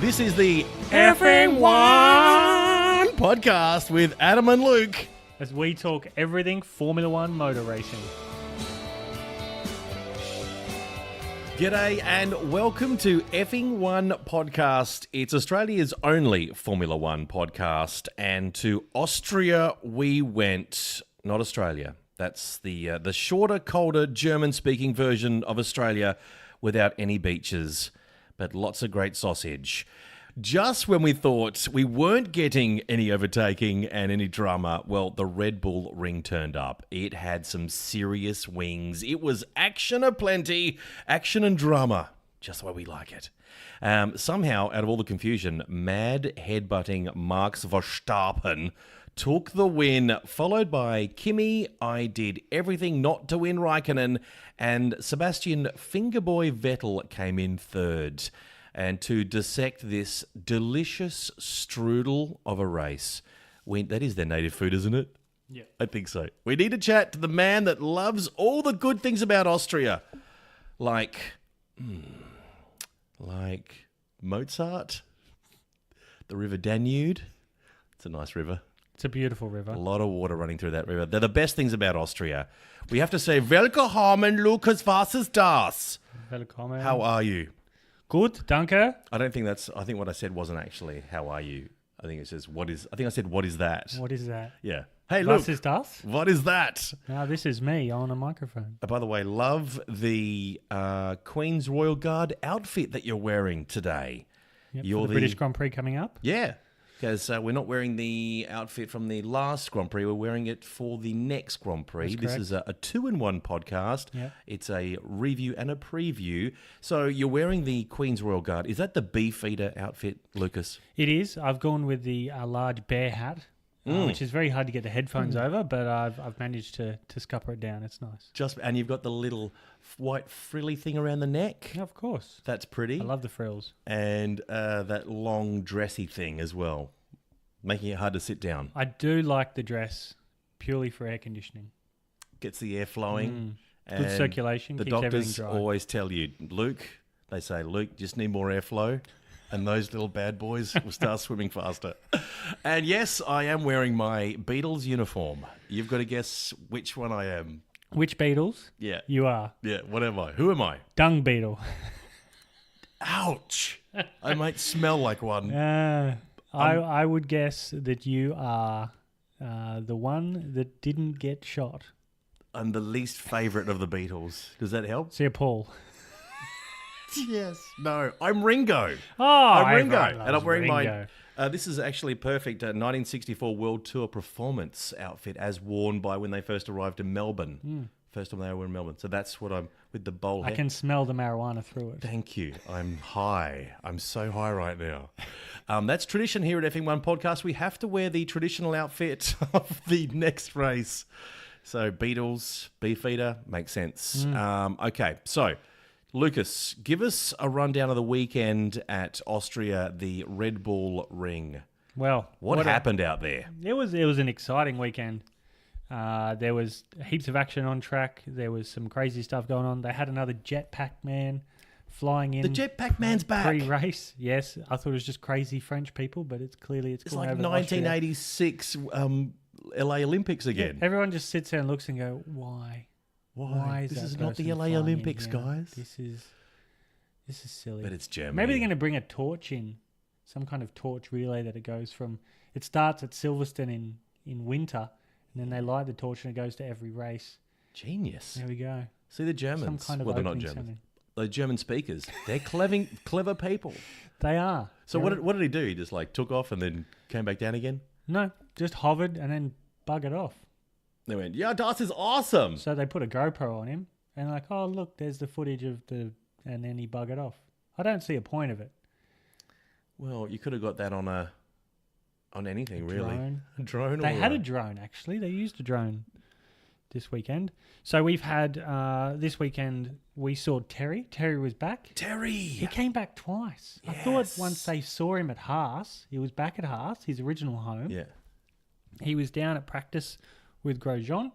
This is the Effing One Podcast with Adam and Luke. As we talk everything Formula One motor racing. G'day and welcome to Effing One Podcast. It's Australia's only Formula One podcast, and to Austria we went, not Australia. That's the shorter, colder, German-speaking version of Australia without any beaches, but lots of great sausage. Just when we thought we weren't getting any overtaking and any drama, well, the Red Bull ring turned up. It had some serious wings. It was action aplenty, action and drama, just the way we like it. Somehow, out of all the confusion, mad headbutting Max Verstappen took the win, followed by Kimi, I Did Everything Not to Win Raikkonen, and Sebastian Fingerboy Vettel came in third. And to dissect this delicious strudel of a race, that is their native food, isn't it? Yeah. I think so. We need to chat to the man that loves all the good things about Austria, like Mozart, the River Danube. It's a nice river. It's a beautiful river. A lot of water running through that river. They're the best things about Austria. We have to say, Willkommen, Lukas, was ist das? Willkommen. How are you? Good, danke. I think what I said wasn't actually, how are you? I think it says, I said, what is that? What is that? Yeah. Hey, look. Was ist das? What is that? No, this is me on a microphone. By the way, love the Queen's Royal Guard outfit that you're wearing today. Yep, for the British Grand Prix coming up. Yeah. Because we're not wearing the outfit from the last Grand Prix. We're wearing it for the next Grand Prix. This is a two-in-one podcast. Yep. It's a review and a preview. So you're wearing the Queen's Royal Guard. Is that the Beefeater outfit, Lucas? It is. I've gone with the large bear hat, which is very hard to get the headphones over, but I've managed to scupper it down. It's nice. And you've got the little white frilly thing around the neck. Yeah, of course. That's pretty. I love the frills. And that long dressy thing as well, making it hard to sit down. I do like the dress purely for air conditioning. Gets the air flowing. Good circulation. The keeps everything doctors dry. always tell you, Luke, just need more airflow. And those little bad boys will start swimming faster. And yes, I am wearing my Beatles uniform. You've got to guess which one I am. Which Beatles? Yeah. You are. Yeah, what am I? Who am I? Dung beetle. Ouch. I might smell like one. I would guess that you are the one that didn't get shot. I'm the least favourite of the Beatles. Does that help? See, Paul. Yes. No, I'm Ringo. Oh, I'm Ringo. everyone And I'm wearing Ringo. this is actually perfect 1964 World Tour performance outfit as worn by when they first arrived in Melbourne. First time they were in Melbourne. So that's what I'm with the bowl I hat. can smell the marijuana through it. Thank you. I'm high. I'm so high right now. That's tradition here at Effing One Podcast. We have to wear the traditional outfit of the next race. So Beatles, Beefeater, makes sense. Okay, so Lucas, give us a rundown of the weekend at Austria, the Red Bull Ring. Well, What happened out there? It was an exciting weekend. There was heaps of action on track. There was some crazy stuff going on. They had another jetpack man flying in. The jetpack man's back. Pre-race, yes. I thought it was just crazy French people, but it's like 1986 LA Olympics again. Yeah, everyone just sits there and looks and go, why? Why is this that is not the person LA flying in Olympics, here? guys. This is silly. But it's Germany. Maybe they're going to bring a torch in, some kind of torch relay that it goes from. It starts at Silverstone in winter, and then they light the torch and it goes to every race. Genius. There we go. See the Germans. Some kind of well, they're not opening Germans. ceremony. The German speakers. They're clever people. They are. So what did he do? He just took off and then came back down again? No, just hovered and then buggered off. They went, yeah, das is awesome. So they put a GoPro on him and like, oh, look, there's the footage of and then he buggered off. I don't see a point of it. Well, you could have got that on anything, really. Drone. A drone. They had a drone, actually. They used a drone this weekend. So we've had, this weekend, we saw Terry. Terry was back. Terry! He came back twice. Yes. I thought once they saw him at Haas, he was back at Haas, his original home. Yeah. He was down at practice with Grosjean.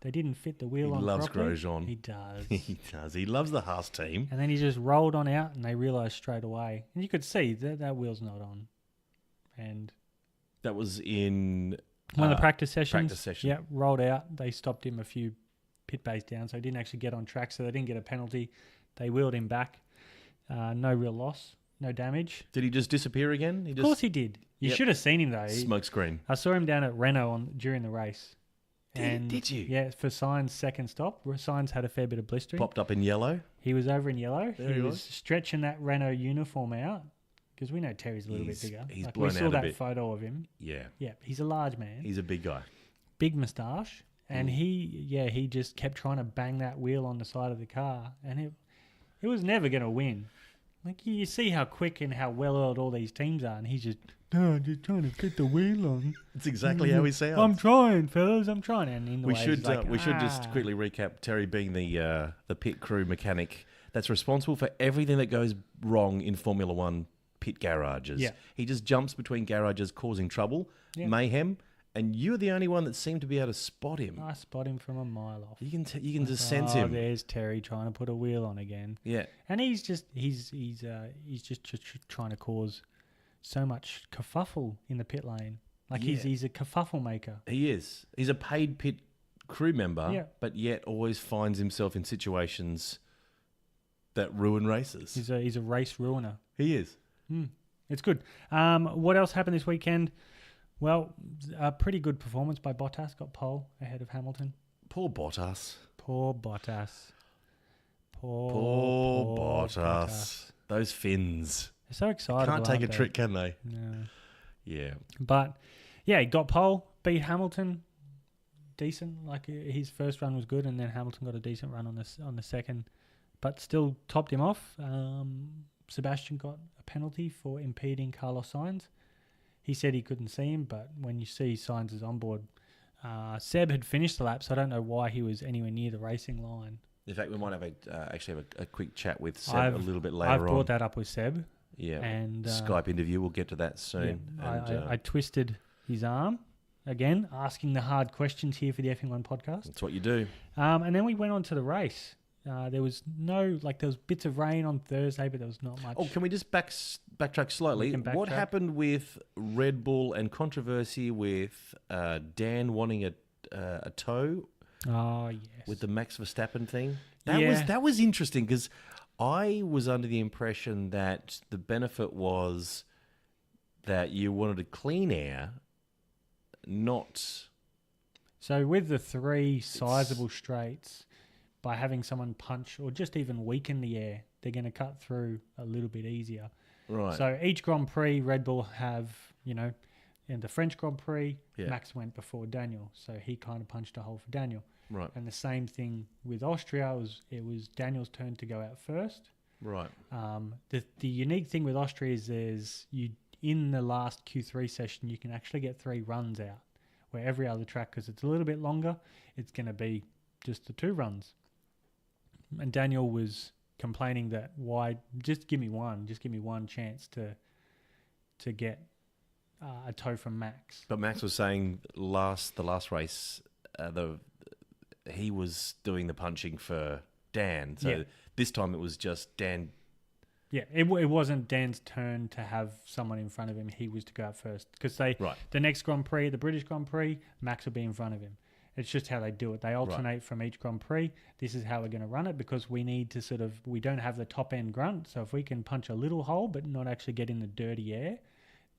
They didn't fit the wheel He on loves properly. Grosjean. He does. He does. He loves the Haas team. And then he just rolled on out, and they realised straight away. And you could see that wheel's not on. And That was in one of the practice sessions. Practice session. Yeah, rolled out. They stopped him a few pit bays down, so he didn't actually get on track, so they didn't get a penalty. They wheeled him back. No real loss, no damage. Did he just disappear again? Of course he did. You Yep. should have seen him, though. Smoke screen. I saw him down at Renault during the race. Did you? Yeah, for Sainz's second stop. Sainz had a fair bit of blistering. Popped up in yellow. He was over in yellow. There he He was was. stretching that Renault uniform out because we know Terry's a little bit bigger. He's we blown saw out a that bit. photo of him. Yeah. Yeah, he's a large man, He's a big guy. big moustache, and he just kept trying to bang that wheel on the side of the car, and it was never going to win. Like you see how quick and how well oiled all these teams are, and he's just just trying to fit the wheel on. It's exactly how he sounds. I'm trying, fellas. I'm trying. And in the We way should he's like, we should just quickly recap Terry being the pit crew mechanic that's responsible for everything that goes wrong in Formula One pit garages. Yeah. He just jumps between garages causing trouble, Yeah. mayhem, and you're the only one that seemed to be able to spot him. I spot him from a mile off. You can just sense him. There's Terry trying to put a wheel on again. Yeah. And he's just trying to cause so much kerfuffle in the pit lane. Like Yeah. he's a kerfuffle maker. He is. He's a paid pit crew member, Yeah. but yet always finds himself in situations that ruin races. He's a race ruiner. He is. It's good. What else happened this weekend? Well, a pretty good performance by Bottas. Got pole ahead of Hamilton. Poor Bottas. Poor Bottas. Poor Bottas. Those fins. They're so excited. Can't take a trick, can they? No. Yeah. But yeah, he got pole, beat Hamilton, decent. Like his first run was good, and then Hamilton got a decent run on the second, but still topped him off. Sebastian got a penalty for impeding Carlos Sainz. He said he couldn't see him, but when you see Sainz' onboard, Seb had finished the lap, so I don't know why he was anywhere near the racing line. In fact, we might have a quick chat with Seb a little bit later I've on. brought that up with Seb. Yeah. And Skype interview. We'll get to that soon. Yeah, And, I twisted his arm again, asking the hard questions here for the Effing One podcast. that's what you do. And then we went on to the race. There was there was bits of rain on Thursday, but there was not much. Oh, can we just backtrack slightly? We can What backtrack. happened with Red Bull and controversy with Dan wanting a tow Oh, yes. with the Max Verstappen thing? Yeah. That was interesting because I was under the impression that the benefit was that you wanted a clean air, not... So with the three sizable straights, by having someone punch or just even weaken the air, they're going to cut through a little bit easier. Right. So each Grand Prix, Red Bull have, in the French Grand Prix, Yeah. Max went before Daniel. So he kind of punched a hole for Daniel. Right. And the same thing with Austria, it was Daniel's turn to go out first. Right. The unique thing with Austria is in the last Q3 session, you can actually get 3 runs out, where every other track, because it's a little bit longer, it's going to be just the 2 runs. And Daniel was complaining that why just give me one chance to get a tow from Max. But Max was saying the last race, he was doing the punching for Dan. So Yeah. this time it was just Dan. Yeah, it wasn't Dan's turn to have someone in front of him. He was to go out first because the next Grand Prix, the British Grand Prix, Max will be in front of him. It's just how they do it. They alternate from each Grand Prix. This is how we're going to run it because we need to we don't have the top end grunt. So if we can punch a little hole but not actually get in the dirty air,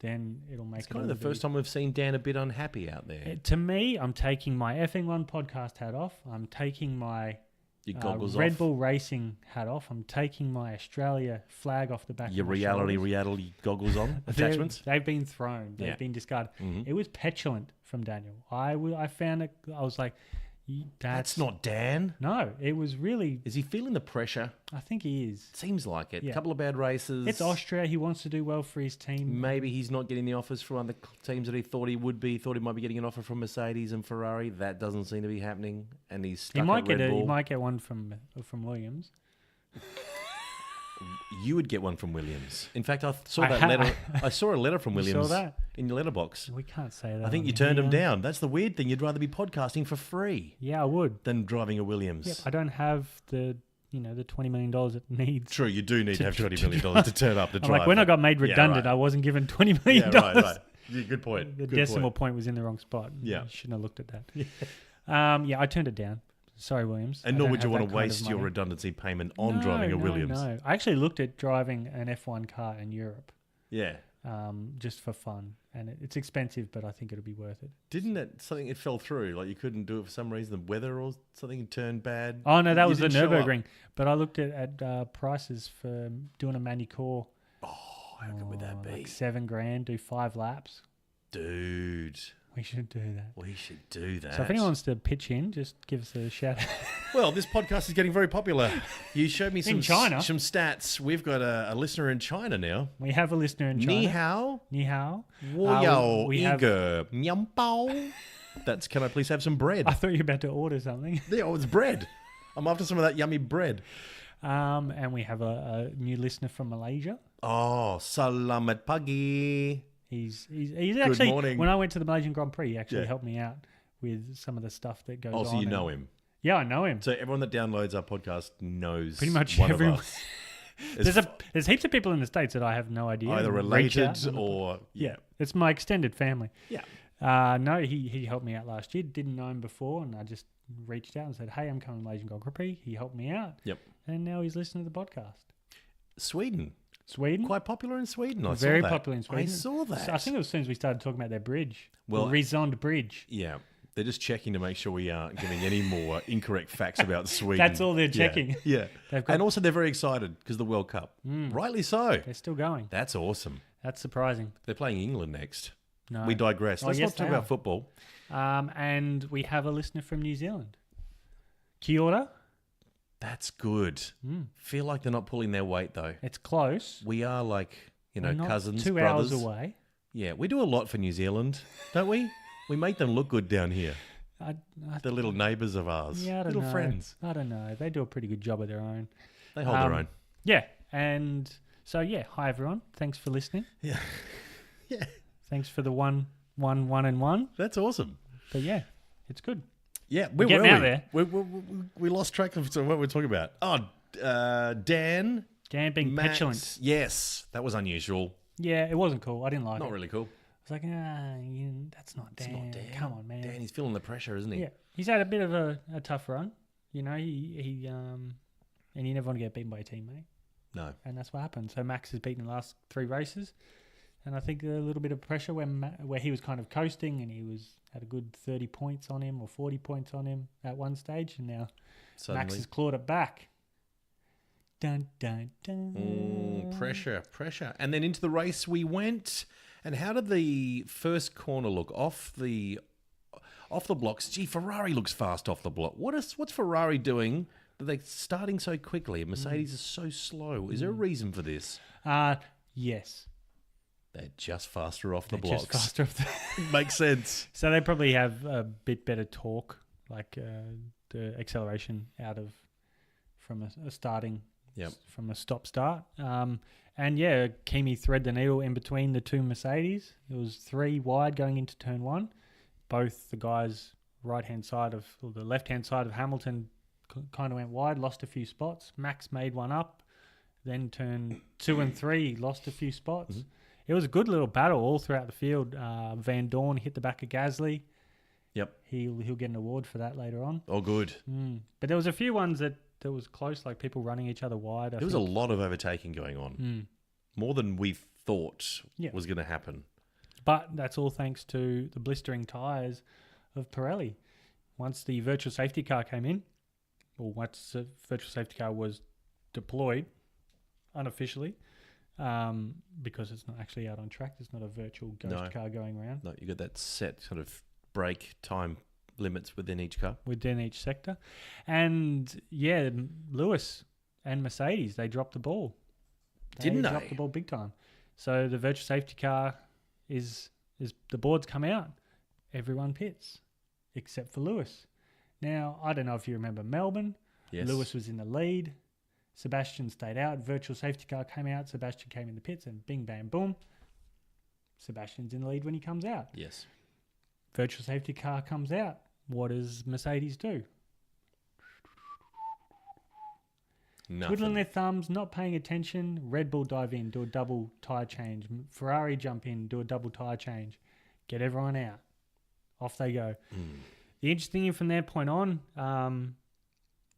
then it'll make It's kind of the first time we've seen Dan a bit unhappy out there. To me, I'm taking my Effing One podcast hat off. I'm taking my Your goggles Red off. Bull Racing hat off. I'm taking my Australia flag off the back Your of my reality shoulders. goggles on attachments. They've been thrown. They've been discarded. Mhm. It was petulant from Daniel. I found it. I was like, That's not Dan. No, it was really. Is he feeling the pressure? I think he is. Seems like it. Yeah. A couple of bad races. It's Austria. He wants to do well for his team. Maybe he's not getting the offers from other teams that he thought he would be. Thought he might be getting an offer from Mercedes and Ferrari. That doesn't seem to be happening, and he's stuck He might at Red Bull. He might get one from Williams. You would get one from Williams. In fact, I saw that I letter. I saw a letter from You Williams saw that? in your letterbox. We can't say that. I think on you turned here. them down. That's the weird thing. You'd rather be podcasting for free Yeah, I would. than driving a Williams. Yep, I don't have the $20 million it needs. True, you do need to have $20 million to turn up to I'm drive. like, when I got made redundant, right. I wasn't given $20 million. Yeah, right. Yeah, good point. The Good decimal point. point was in the wrong spot. Yeah. I shouldn't have looked at that. Yeah, I turned it down. Sorry, Williams. And I nor don't would you have want that to kind of waste your money. redundancy payment on driving a Williams. No. I actually looked at driving an F1 car in Europe Yeah. just for fun. And it's expensive, but I think it'll be worth it. Didn't it fell through? Like you couldn't do it for some reason, the weather or something turned bad? Oh, no, that You was the didn't show up. Nürburgring. But I looked at prices for doing a manicure. Oh, how good would that be? Like $7,000, do 5 laps. Dude, We should do that. we should do that. So if anyone wants to pitch in, just give us a shout. Well, this podcast is getting very popular. You showed me some China. some stats. We've got a listener in China now. We have a listener in China. Ni hao, Ni hao. wo yao, we have- iger, miao bao. That's, can I please have some bread? I thought you were about to order something. Yeah, oh, it's bread. I'm after some of that yummy bread. And we have a new listener from Malaysia. Oh, salamat pagi. He's actually, morning. when I went to the Malaysian Grand Prix, he actually Yeah. helped me out with some of the stuff that goes on. Oh, so you and- know him. Yeah, I know him. So everyone that downloads our podcast knows Pretty much one everyone. of us. There's heaps of people in the States that I have no idea. Either and reach out related on the- or... Yeah, it's my extended family. Yeah. No, he helped me out last year. Didn't know him before, and I just reached out and said, "Hey, I'm coming to Malaysian Grand Prix." He helped me out. Yep. And now he's listening to the podcast. Sweden. Sweden, Quite popular in Sweden. I very saw that. popular in Sweden. I saw that. I think it was as soon as we started talking about their bridge, Well, the Rezond Bridge. Yeah. They're just checking to make sure we aren't giving any more incorrect facts about Sweden. That's all they're Yeah, checking. Yeah. They've got- And also they're very excited because of the World Cup. Rightly so. They're still going. That's awesome. That's surprising. They're playing England next. No, We digress. Oh, Let's yes, not talk they about are. football. And we have a listener from New Zealand. Kia ora. That's good. Feel like they're not pulling their weight though. It's close. We are like, We're not cousins, 2 brothers. hours away. Yeah, we do a lot for New Zealand, don't we? We make them look good down here. I They're little neighbours of ours. Yeah, I don't little know. friends. I don't know. They do a pretty good job of their own. They hold their own. Yeah, and so yeah, hi everyone. Thanks for listening. Yeah. Yeah. Thanks for the one and one. That's awesome. But yeah, it's good. Yeah, where getting were out we? there. We lost track of what we're talking about. Oh, Dan. Dan being Max. petulant. Yes, that was unusual. Yeah, it wasn't cool. I didn't like Not it. really cool. I was like, that's not Dan. It's not Dan. Come on, man. Dan, he's feeling the pressure, isn't he? Yeah, he's had a bit of a tough run. You know, and you never want to get beaten by a teammate. No. And that's what happened. So Max has beaten the last 3 races, and I think a little bit of pressure where he was kind of coasting, and he had a good 30 points on him or 40 points on him at one stage, and now Suddenly. Max has clawed it back. Dun dun dun. Pressure. And then into the race we went. And how did the first corner look off the blocks? Gee, Ferrari looks fast off the block. What's Ferrari doing? They're starting so quickly. Mercedes is so slow. Is there a reason for this? Yes. They're just faster off the They're blocks. just faster off the Makes sense. So they probably have a bit better torque, like the acceleration from a starting, Yep. from a stop-start. And yeah, Kimi thread the needle in between the 2 Mercedes. It was 3 wide going into turn 1. Both the guys the left-hand side of Hamilton kind of went wide, lost a few spots. Max made one up. Then turn 2 and 3, lost a few spots. Mm-hmm. It was a good little battle all throughout the field. Van Dorn hit the back of Gasly. Yep. He'll get an award for that later on. Oh, good. But there was a few ones that was close, like people running each other wide. There was a lot of overtaking going on. More than we thought was going to happen. But that's all thanks to the blistering tyres of Pirelli. Once the virtual safety car came in, or once the virtual safety car was deployed unofficially, because it's not actually out on track. There's not a virtual ghost car going around. No, you got that set sort of brake time limits within each car. Within each sector. And yeah, Lewis and Mercedes, they dropped the ball. Didn't they? Dropped the ball big time. So the virtual safety car is the boards come out. Everyone pits except for Lewis. Now, I don't know if you remember Melbourne. Yes. Lewis was in the lead. Sebastian stayed out. Virtual safety car came out. Sebastian came in the pits and bing, bang, boom. Sebastian's in the lead when he comes out. Yes. Virtual safety car comes out. What does Mercedes do? Nothing. Twiddling their thumbs, not paying attention. Red Bull dive in, do a double tyre change. Ferrari jump in, do a double tyre change. Get everyone out. Off they go. The interesting thing from their point on,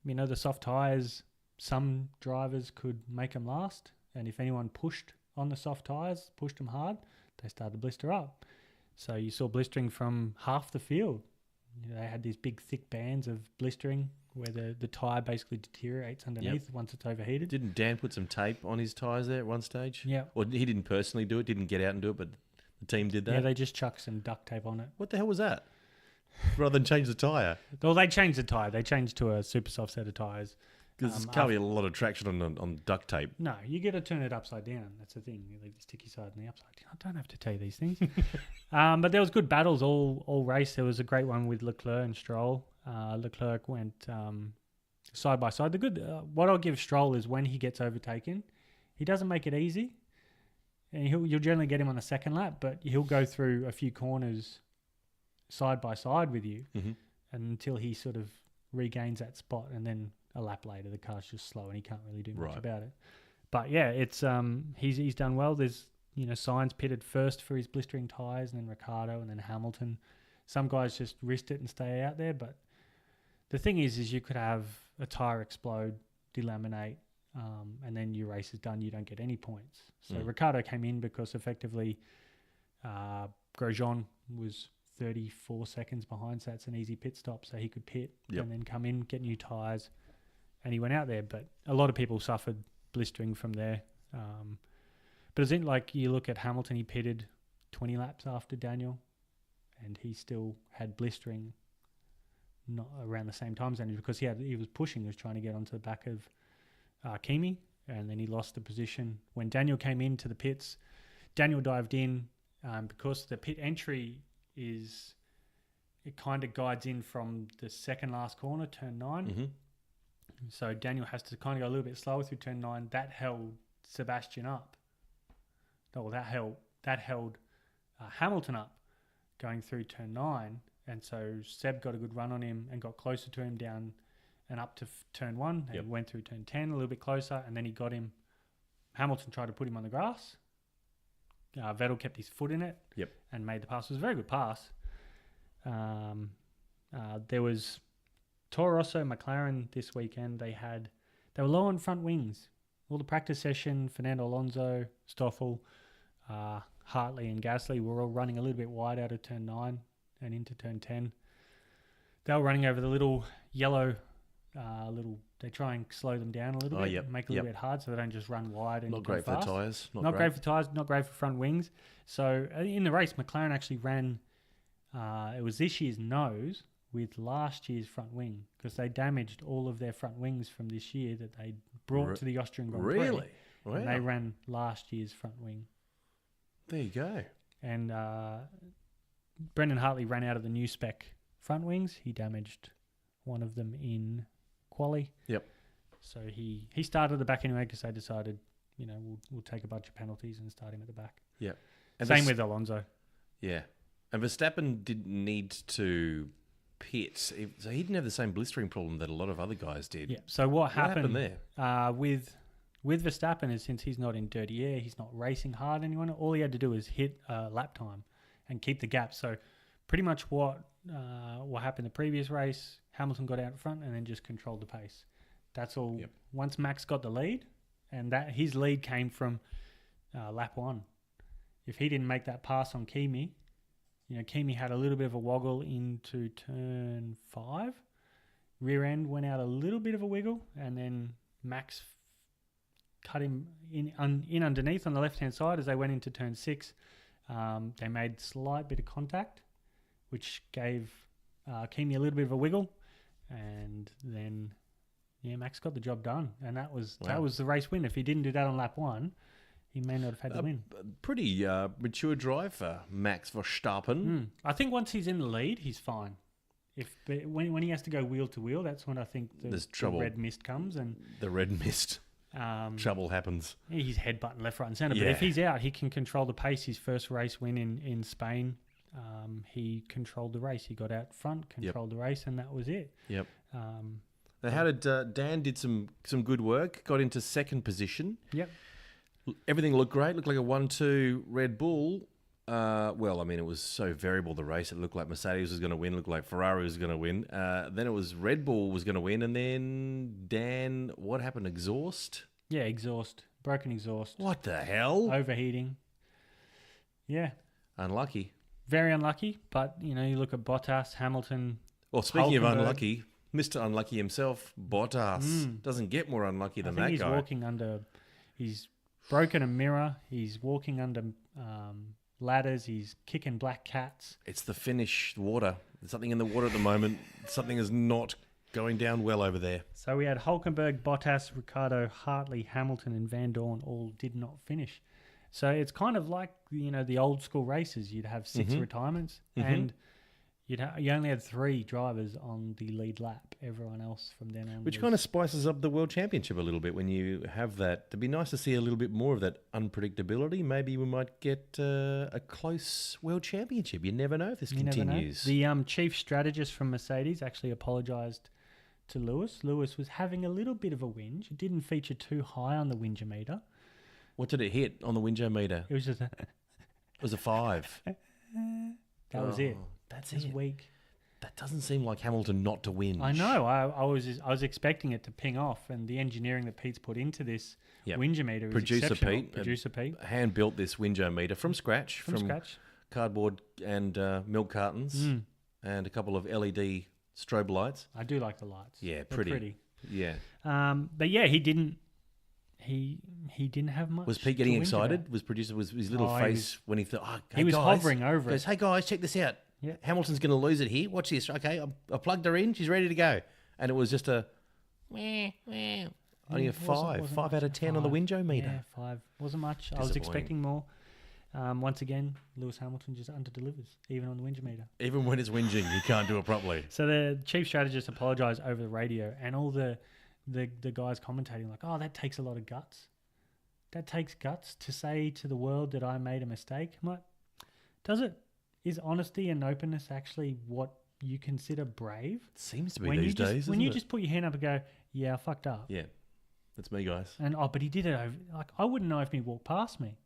the soft tyres, some drivers could make them last. And if anyone pushed on the soft tyres, pushed them hard, they started to blister up. So you saw blistering from half the field. They had these big, thick bands of blistering where the tyre basically deteriorates underneath once it's overheated. Didn't Dan put some tape on his tyres there at one stage? Yeah. Or he didn't personally do it, didn't get out and do it, but the team did that? Yeah, they just chucked some duct tape on it. What the hell was that? Rather than change the tyre. Well, they changed the tyre. They changed to a super soft set of tyres. Because there can't be a lot of traction on duct tape. No, you got to turn it upside down. That's the thing. You leave the sticky side and the upside down. I don't have to tell you these things. But there was good battles all race. There was a great one with Leclerc and Stroll. Leclerc went side by side. What I'll give Stroll is when he gets overtaken, he doesn't make it easy. And you'll generally get him on the second lap, but he'll go through a few corners side by side with you until he sort of regains that spot, and then a lap later the car's just slow and he can't really do much about it. But yeah, it's he's done well. There's Sainz pitted first for his blistering tyres, and then Ricciardo, and then Hamilton. Some guys just risked it and stay out there, but the thing is you could have a tyre explode, delaminate, and then your race is done. You don't get any points. So Ricciardo came in because effectively Grosjean was 34 seconds behind, so that's an easy pit stop, so he could pit and then come in, get new tyres, and he went out there. But a lot of people suffered blistering from there. But it's like you look at Hamilton, he pitted 20 laps after Daniel, and he still had blistering not around the same time as Daniel because he was pushing, he was trying to get onto the back of Kimi, and then he lost the position. When Daniel came into the pits, Daniel dived in because the pit entry it kind of guides in from the second last corner, turn 9. So Daniel has to kind of go a little bit slower through turn 9. That held Sebastian up. Well, that held Hamilton up going through turn 9. And so Seb got a good run on him and got closer to him down and up to turn 1. And he went through turn 10 a little bit closer, and then he got him. Hamilton tried to put him on the grass. Vettel kept his foot in it and made the pass. It was a very good pass. There was Toro Rosso, McLaren this weekend. They were low on front wings. All the practice session, Fernando Alonso, Stoffel, Hartley and Gasly were all running a little bit wide out of turn 9 and into turn 10. They were running over the little yellow, they try and slow them down a little bit, make it a little bit hard so they don't just run wide and not great fast. For the tyres. Not great for tyres, not great for front wings. So in the race, McLaren actually ran, it was this year's nose with last year's front wing because they damaged all of their front wings from this year that they brought to the Austrian Grand Prix. Really? Wow. And they ran last year's front wing. There you go. And Brendan Hartley ran out of the new spec front wings. He damaged one of them in quali. Yep. So he started at the back anyway because they decided, we'll take a bunch of penalties and start him at the back. Yeah. And Same with Alonso. Yeah. And Verstappen didn't need to pit. So he didn't have the same blistering problem that a lot of other guys did. Yeah. So what happened there? With Verstappen is since he's not in dirty air, he's not racing hard anyone. All he had to do is hit lap time and keep the gap. So pretty much what happened the previous race, Hamilton got out front and then just controlled the pace. That's all. Yep. Once Max got the lead, and that his lead came from lap 1. If he didn't make that pass on Kimi, Kimi had a little bit of a woggle into turn 5. Rear end went out a little bit of a wiggle, and then Max cut him in underneath on the left-hand side as they went into turn 6. They made slight bit of contact, which gave Kimi a little bit of a wiggle, and then Max got the job done, and that was the race win. If he didn't do that on lap 1, he may not have had the win. Pretty mature drive for Max Verstappen. I think once he's in the lead, he's fine. When he has to go wheel to wheel, that's when I think There's trouble. the red mist comes and The red mist. Trouble happens. he's headbutting left, right, and centre. Yeah. But if he's out, he can control the pace. His first race win in Spain, he controlled the race. He got out front, controlled the race, and that was it. Yep. Now, how did Dan did some good work? Got into second position. Yep. Everything looked great. Looked like a 1-2 Red Bull. Well, I mean, it was so variable, the race. It looked like Mercedes was going to win. Looked like Ferrari was going to win. Then it was Red Bull was going to win. And then Dan, what happened? Exhaust? Yeah, exhaust. Broken exhaust. What the hell? Overheating. Yeah. Unlucky. Very unlucky. But, you look at Bottas, Hamilton. Well, speaking of Hulkenberg. unlucky, Mr. Unlucky himself, Bottas, doesn't get more unlucky than I think that he's guy. walking under... He's broken a mirror. He's walking under ladders. He's kicking black cats. It's the Finnish water. There's something in the water at the moment. Something is not going down well over there. So we had Hulkenberg, Bottas, Ricciardo, Hartley, Hamilton, and Van Dorn all did not finish. So it's kind of like the old school races. You'd have 6 retirements, and you only had 3 drivers on the lead lap. Everyone else from then on, Which kind of spices up the World Championship a little bit when you have that. It'd be nice to see a little bit more of that unpredictability. Maybe we might get a close World Championship. You never know if this continues. The chief strategist from Mercedes actually apologised to Lewis. Lewis was having a little bit of a whinge. It didn't feature too high on the whinge-o-meter. What did it hit on the whinge-o-meter? It was just It was a 5. that was it. That's It was it. weak. That doesn't seem like Hamilton not to whinge. I know. I was expecting it to ping off, and the engineering that Pete's put into this whinge-o-meter is Producer exceptional. Pete. Producer Pete. Hand built this whinge-o-meter from scratch. From scratch. Cardboard and milk cartons and a couple of LED strobe lights. I do like the lights. Yeah, They're pretty. Yeah. But yeah, he didn't have much. Was Pete getting to whinge excited? about. Was producer was his little Oh, face when he thought, "Oh, hey He was guys." hovering over Goes, it. "Hey guys, check this out. Yeah. Hamilton's going to lose it here. Watch this. Okay, I plugged her in. She's ready to go." And it was just a only a Wasn't 5 much. out of 10 on the whinge-o-meter. Yeah, 5 wasn't much. I was Disappointing. expecting more. Once again, Lewis Hamilton just under-delivers, even on the whinge-o-meter. Even when it's whinging, he can't do it properly. So the chief strategist apologised over the radio, and all the guys commentating like, "Oh, that takes a lot of guts. That takes guts to say to the world that I made a mistake." I'm like, does it? Is honesty and openness actually what you consider brave? It seems to be When these you just, days, when isn't you it? just put your hand up and go, "Yeah, I fucked up," Yeah, that's me, guys. and but he did it over. Like, I wouldn't know if he walked past me.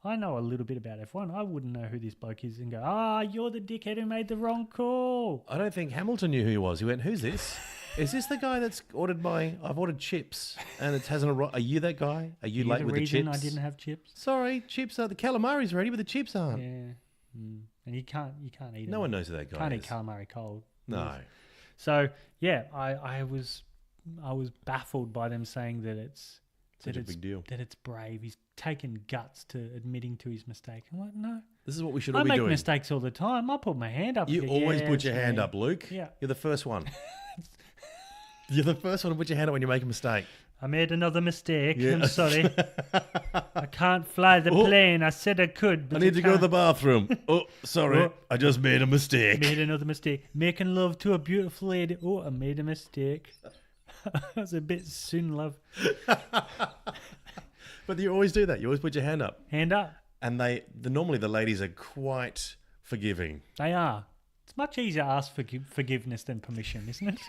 I know a little bit about F1. I wouldn't know who this bloke is and go, "You're the dickhead who made the wrong call." I don't think Hamilton knew who he was. He went, "Who's this? Is this the guy that's ordered I've ordered chips and it hasn't arrived? Are you that guy? Are you You're late the with the reason chips?" I didn't have chips. Sorry, chips are the calamari's ready, but the chips aren't. Yeah, and you can't eat. No one knows who that guy Can't is. eat calamari cold. No. So yeah, I was baffled by them saying that it's Such a big deal. that it's brave. He's taken guts to admitting to his mistake. I'm like, no, This is what we should all I be make doing. mistakes all the time. I put my hand up. You and go, always "Yeah, put it's your hand me." up, Luke. Yeah. You're the first one. You're the first one to put your hand up when you make a mistake. I made another mistake. Yeah. I'm sorry. I can't fly the plane. I said I could. But I need to go to the can't. bathroom. Oh, sorry. Oh. I just made a mistake. Made another mistake. Making love to a beautiful lady. Oh, I made a mistake. That's a bit soon, love. But you always do that. You always put your hand up. Hand up. And normally the ladies are quite forgiving. They are. It's much easier to ask for forgiveness than permission, isn't it?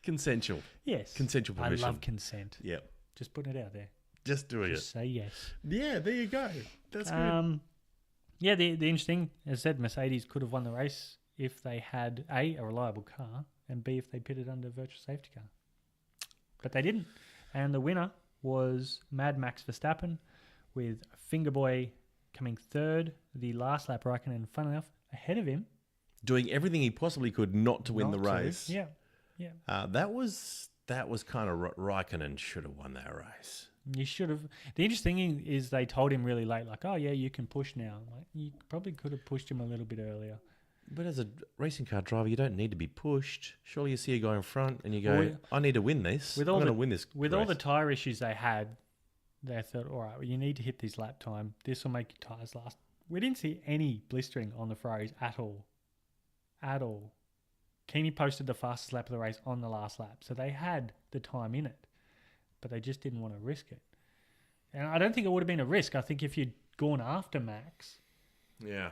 Consensual. Yes. Consensual permission. I love consent. Yep. Just putting it out there. Just doing Just say yes. it. Yeah, there you go. That's good. Yeah, the interesting, as I said, Mercedes could have won the race if they had A, a reliable car, and B, if they pitted under virtual safety car. But they didn't. And the winner was Mad Max Verstappen, with Fingerboy coming third, the last lap Raikkonen, funnily enough, ahead of him. Doing everything he possibly could not to win the Not to. race. Yeah. That was kind of Raikkonen should have won that race. You should have. The interesting thing is they told him really late, like, "Oh yeah, you can push now." Like, you probably could have pushed him a little bit earlier. But as a racing car driver, you don't need to be pushed. Surely you see a guy in front and you go, Well, "I need to win this. with I'm all going to the- win this." With all the race." tyre issues they had, they thought, all right, well, you need to hit this lap time. This will make your tyres last. We didn't see any blistering on the Ferraris at all. at all. Kimi posted the fastest lap of the race on the last lap. So they had the time in it, but they just didn't want to risk it. And I don't think it would have been a risk. I think if you'd gone after Max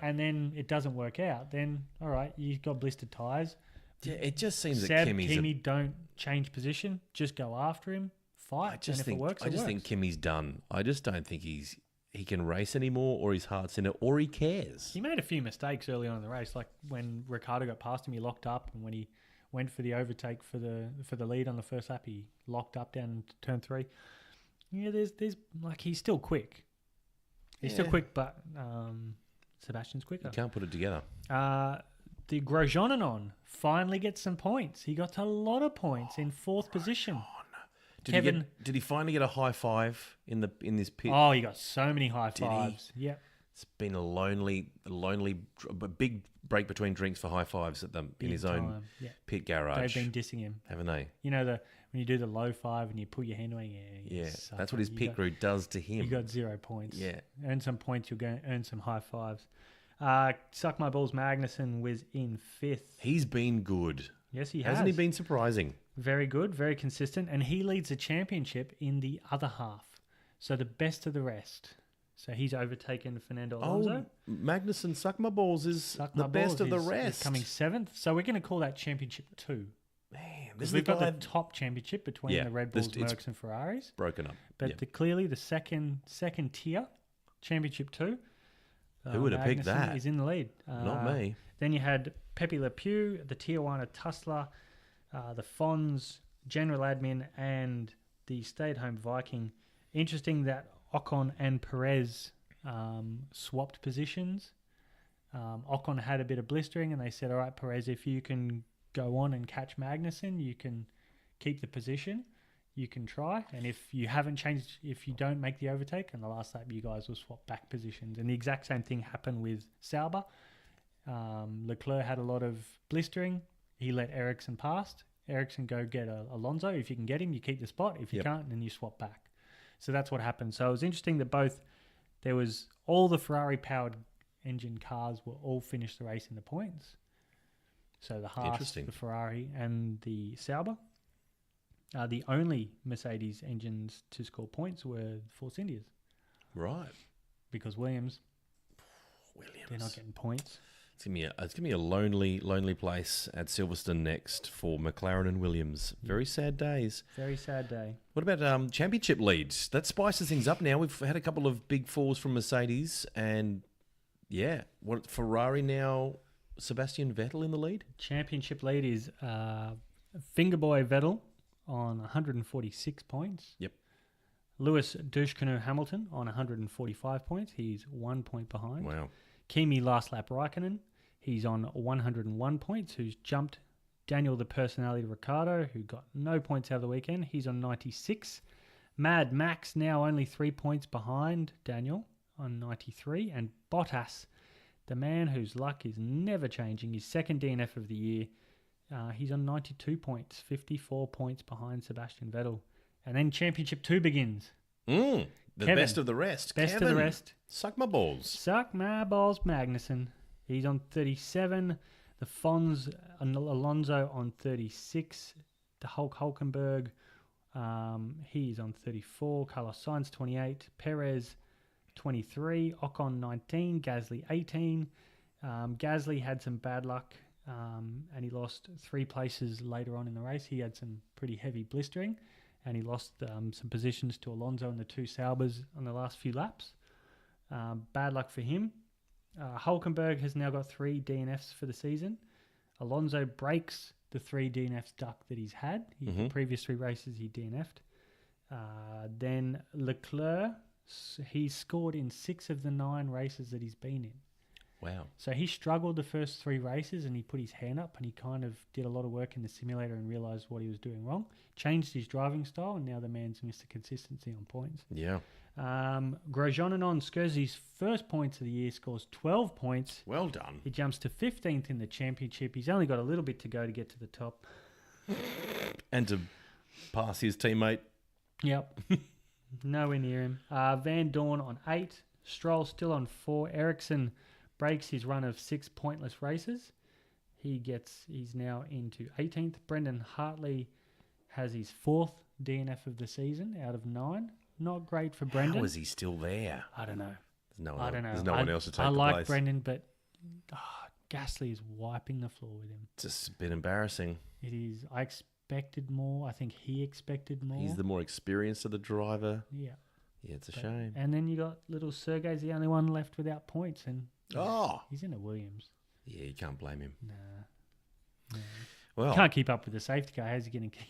and then it doesn't work out, then all right, you've got blistered tyres. Yeah, it just seems Seb, that Kimi don't change position. Just go after him, fight, and if it works, I just think Kimi's done. I just don't think he can race anymore, or his heart's in it, or he cares. He made a few mistakes early on in the race, like when Ricciardo got past him, he locked up, and when he went for the overtake for the lead on the first lap, he locked up down to turn 3. Yeah, there's like he's still quick. He's still quick, but Sebastian's quicker. You can't put it together. The Grosjean finally gets some points. He got a lot of points in 4th position. Did he finally get a high five in this pit? Oh, he got so many high fives. Yeah. It's been a lonely, big break between drinks for high fives in his own pit garage. They've been dissing him, haven't they? You know when you do the low five and you pull your hand away. Yeah, that's what his pit crew does to him. You got 0 points. Yeah, earn some points. You'll go earn some high fives. Suck my balls. Magnussen was in 5th. He's been good. Yes, he has. Hasn't he been surprising? Very good, very consistent, and he leads the championship in the other half. So the best of the rest. So he's overtaken Fernando Alonso. Oh, Magnussen, suck my balls is the best of the rest. Coming 7th. So we're going to call that championship 2. Man, because we've got the top championship between the Red Bulls, Mercs, and Ferraris. Broken up. But clearly the second tier, championship 2. Who would have picked that? Is in the lead. Not me. Then you had Pepe Le Pew, the Tijuana Tussler, the Fonz, General Admin, and the stay-at-home Viking. Interesting that Ocon and Perez swapped positions. Ocon had a bit of blistering, and they said, all right, Perez, if you can go on and catch Magnussen, you can keep the position. You can try. And if you haven't changed, if you don't make the overtake, on the last lap, you guys will swap back positions. And the exact same thing happened with Sauber. Leclerc had a lot of blistering. He let Ericsson pass. Ericsson go get Alonso. If you can get him, you keep the spot. If you can't, then you swap back. So that's what happened. So it was interesting that there was all the Ferrari-powered engine cars were all finished the race in the points. So the Haas, the Ferrari, and the Sauber. The only Mercedes engines to score points were Force Indias. Right. Because Williams, they're not getting points. It's gonna be a lonely place at Silverstone next for McLaren and Williams. Very sad days. Very sad day. What about championship leads? That spices things up now. We've had a couple of big falls from Mercedes, and Ferrari now. Sebastian Vettel in the lead. Championship lead is Fingerboy Vettel on 146 points. Yep. Lewis Douche Canoe Hamilton on 145 points. He's 1 point behind. Wow. Kimi last lap Raikkonen. He's on 101 points, who's jumped Daniel the Personality Ricciardo, who got no points out of the weekend. He's on 96. Mad Max now only 3 points behind Daniel on 93. And Bottas, the man whose luck is never changing, his second DNF of the year. He's on 92 points, 54 points behind Sebastian Vettel. And then Championship 2 begins. The Kevin, best of the rest. Best Kevin, of the rest. Suck my balls. Suck my balls, Magnussen. He's on 37. The Fonz, Alonso on 36. The Hulkenberg, he's on 34. Carlos Sainz, 28. Perez, 23. Ocon, 19. Gasly, 18. Gasly had some bad luck, and he lost 3 places later on in the race. He had some pretty heavy blistering, and he lost some positions to Alonso and the 2 Saubers on the last few laps. Bad luck for him. Hulkenberg has now got 3 DNFs for the season. Alonso breaks the 3 DNFs duck that he's had. The previous 3 races he DNF'd. Then Leclerc, he's scored in 6 of the 9 races that he's been in. Wow. So he struggled the first 3 races, and he put his hand up, and he kind of did a lot of work in the simulator and realised what he was doing wrong. Changed his driving style, and now the man's Mr. Consistency on points. Yeah. Grosjean scores his first points of the year, scores 12 points. Well done. He jumps to 15th in the championship. He's only got a little bit to go to get to the top. And to pass his teammate. Yep. Nowhere near him. Van Dorn on 8. Stroll still on 4. Ericsson breaks his run of 6 pointless races. He's now into 18th. Brendan Hartley has his 4th DNF of the season out of 9. Not great for Brendan. How is he still there? I don't know. I don't know. There's no one else to take I the like place. Brendan, but Gasly is wiping the floor with him. It's just a bit embarrassing. It is. I expected more. I think he expected more. He's the more experienced of the driver. Yeah. Yeah, it's a shame. And then you got little Sergey's the only one left without points, and he's in a Williams. Yeah, you can't blame him. Nah. Well, Can't keep up with the safety car. How's he going to keep?